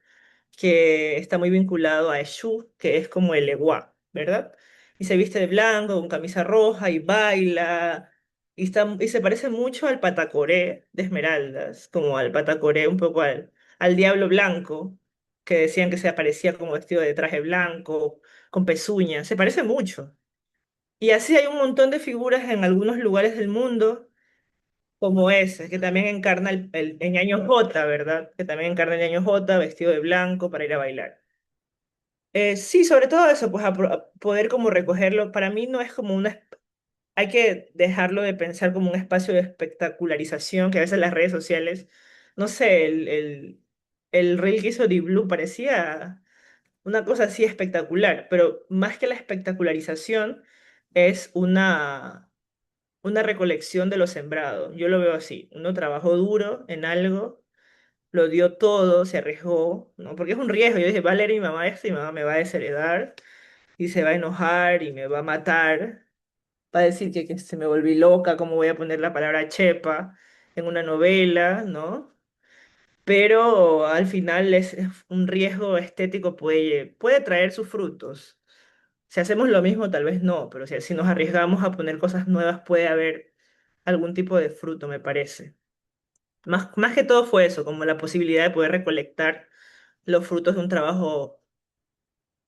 que está muy vinculado a Eshu, que es como el eguá, ¿verdad? Y se viste de blanco, con camisa roja y baila, y se parece mucho al patacoré de Esmeraldas, como al patacoré, un poco al Diablo Blanco, que decían que se aparecía como vestido de traje blanco, con pezuñas, se parece mucho. Y así hay un montón de figuras en algunos lugares del mundo como ese, que también encarna el ñaño J, ¿verdad? Que también encarna el ñaño J vestido de blanco para ir a bailar. Sí, sobre todo eso, pues a poder como recogerlo. Para mí no es como hay que dejarlo de pensar como un espacio de espectacularización, que a veces las redes sociales, no sé, el reel que hizo Deep Blue parecía una cosa así espectacular, pero más que la espectacularización es una recolección de lo sembrado. Yo lo veo así, uno trabajó duro en algo, lo dio todo, se arriesgó, ¿no? Porque es un riesgo. Yo dije, va a leer mi mamá esto y mi mamá me va a desheredar y se va a enojar y me va a matar, va a decir que se me volví loca, cómo voy a poner la palabra chepa en una novela, ¿no? Pero al final es un riesgo estético, puede traer sus frutos. Si hacemos lo mismo, tal vez no, pero si nos arriesgamos a poner cosas nuevas, puede haber algún tipo de fruto, me parece. Más que todo fue eso, como la posibilidad de poder recolectar los frutos de un trabajo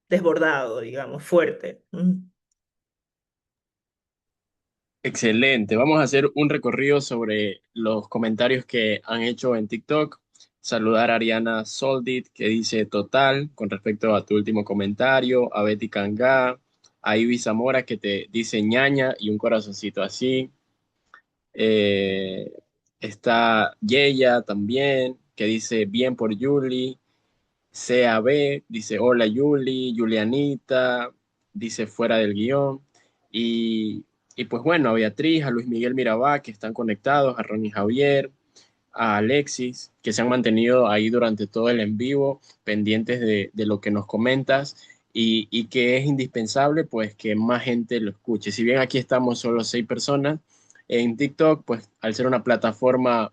desbordado, digamos, fuerte. Excelente. Vamos a hacer un recorrido sobre los comentarios que han hecho en TikTok. Saludar a Ariana Soldit, que dice total con respecto a tu último comentario, a Betty Kanga, a Ivy Zamora, que te dice ñaña y un corazoncito así. Eh, Está Yeya también, que dice bien por Julie. CAB dice hola Julie, Julianita, dice fuera del guión. Y, y pues bueno, a Beatriz, a Luis Miguel Mirabá, que están conectados, a Ronnie Javier, a Alexis, que se han mantenido ahí durante todo el en vivo, pendientes de lo que nos comentas. Y que es indispensable pues que más gente lo escuche. Si bien aquí estamos solo 6 personas, en TikTok, pues al ser una plataforma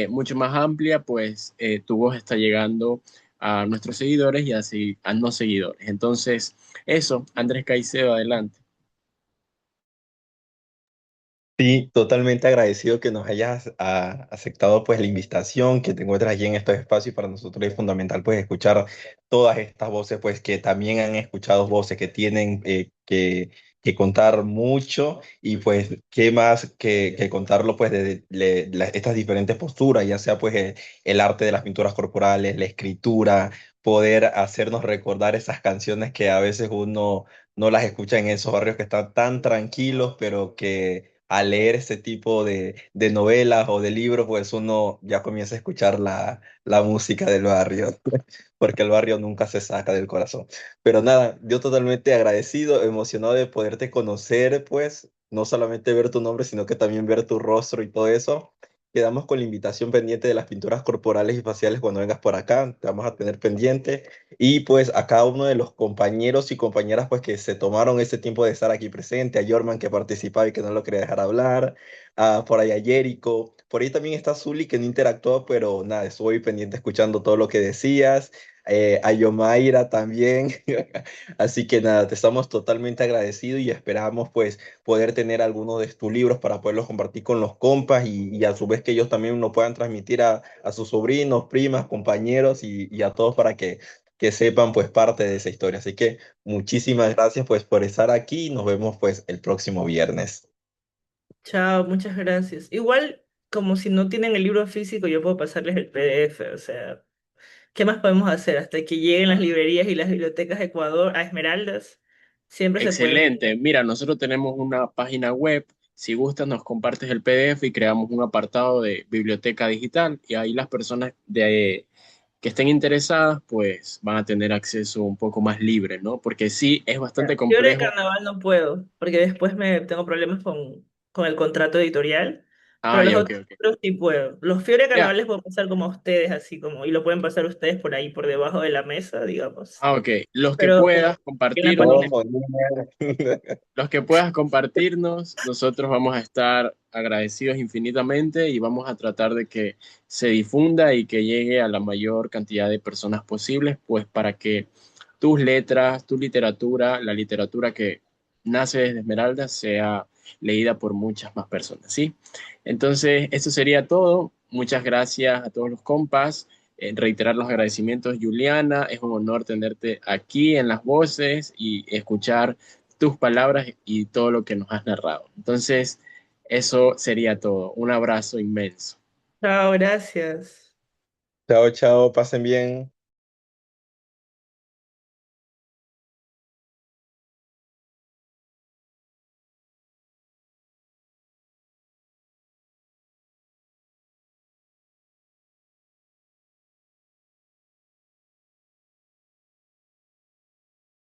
mucho más amplia, pues tu voz está llegando a nuestros seguidores y a no seguidores. Entonces, eso, Andrés Caicedo, adelante. Sí, totalmente agradecido que nos hayas aceptado pues la invitación, que te encuentres allí en estos espacios. Para nosotros es fundamental pues escuchar todas estas voces pues que también han escuchado voces que tienen que contar mucho y pues qué más que contarlo pues estas diferentes posturas, ya sea pues el arte de las pinturas corporales, la escritura, poder hacernos recordar esas canciones que a veces uno no las escucha en esos barrios que están tan tranquilos, pero que al leer este tipo de novelas o de libros, pues uno ya comienza a escuchar la música del barrio, porque el barrio nunca se saca del corazón. Pero nada, yo totalmente agradecido, emocionado de poderte conocer, pues, no solamente ver tu nombre, sino que también ver tu rostro y todo eso. Quedamos con la invitación pendiente de las pinturas corporales y faciales cuando vengas por acá, te vamos a tener pendiente. Y pues a cada uno de los compañeros y compañeras pues que se tomaron ese tiempo de estar aquí presente, a Jorman que participaba y que no lo quería dejar hablar, por ahí a Jericho, por ahí también está Zuli que no interactuó, pero nada, estuve pendiente escuchando todo lo que decías, a Yomaira también, así que nada, te estamos totalmente agradecidos y esperamos pues poder tener algunos de tus libros para poderlos compartir con los compas y a su vez que ellos también nos puedan transmitir a sus sobrinos, primas, compañeros y a todos para que sepan pues parte de esa historia. Así que muchísimas gracias pues por estar aquí. Nos vemos pues el próximo viernes. Chao, muchas gracias. Igual, como si no tienen el libro físico, yo puedo pasarles el PDF, o sea, ¿qué más podemos hacer? Hasta que lleguen las librerías y las bibliotecas de Ecuador a Esmeraldas, siempre se puede. Excelente. Mira, nosotros tenemos una página web. Si gustas, nos compartes el PDF y creamos un apartado de biblioteca digital y ahí las personas que estén interesadas, pues van a tener acceso un poco más libre, ¿no? Porque sí, es bastante Fiebre de complejo. carnaval no puedo, porque después me tengo problemas con el contrato editorial, pero Ah, los ya, ok, otros ok. libros sí puedo. Los Fiebre de Ya. carnaval les puedo pasar como a ustedes, así como, y lo pueden pasar ustedes por ahí, por debajo de la mesa, digamos. Ah, ok. Los que Pero como puedas en la compartirnos, página. Todo Molina. los que puedas compartirnos, nosotros vamos a estar agradecidos infinitamente y vamos a tratar de que se difunda y que llegue a la mayor cantidad de personas posibles, pues para que tus letras, tu literatura, la literatura que nace desde Esmeralda sea leída por muchas más personas, ¿sí? Entonces, esto sería todo. Muchas gracias a todos los compas. Reiterar los agradecimientos, Juliana. Es un honor tenerte aquí en las voces y escuchar tus palabras y todo lo que nos has narrado. Entonces, Eso sería todo. Un abrazo inmenso. Chao, gracias. Chao, chao, pasen bien.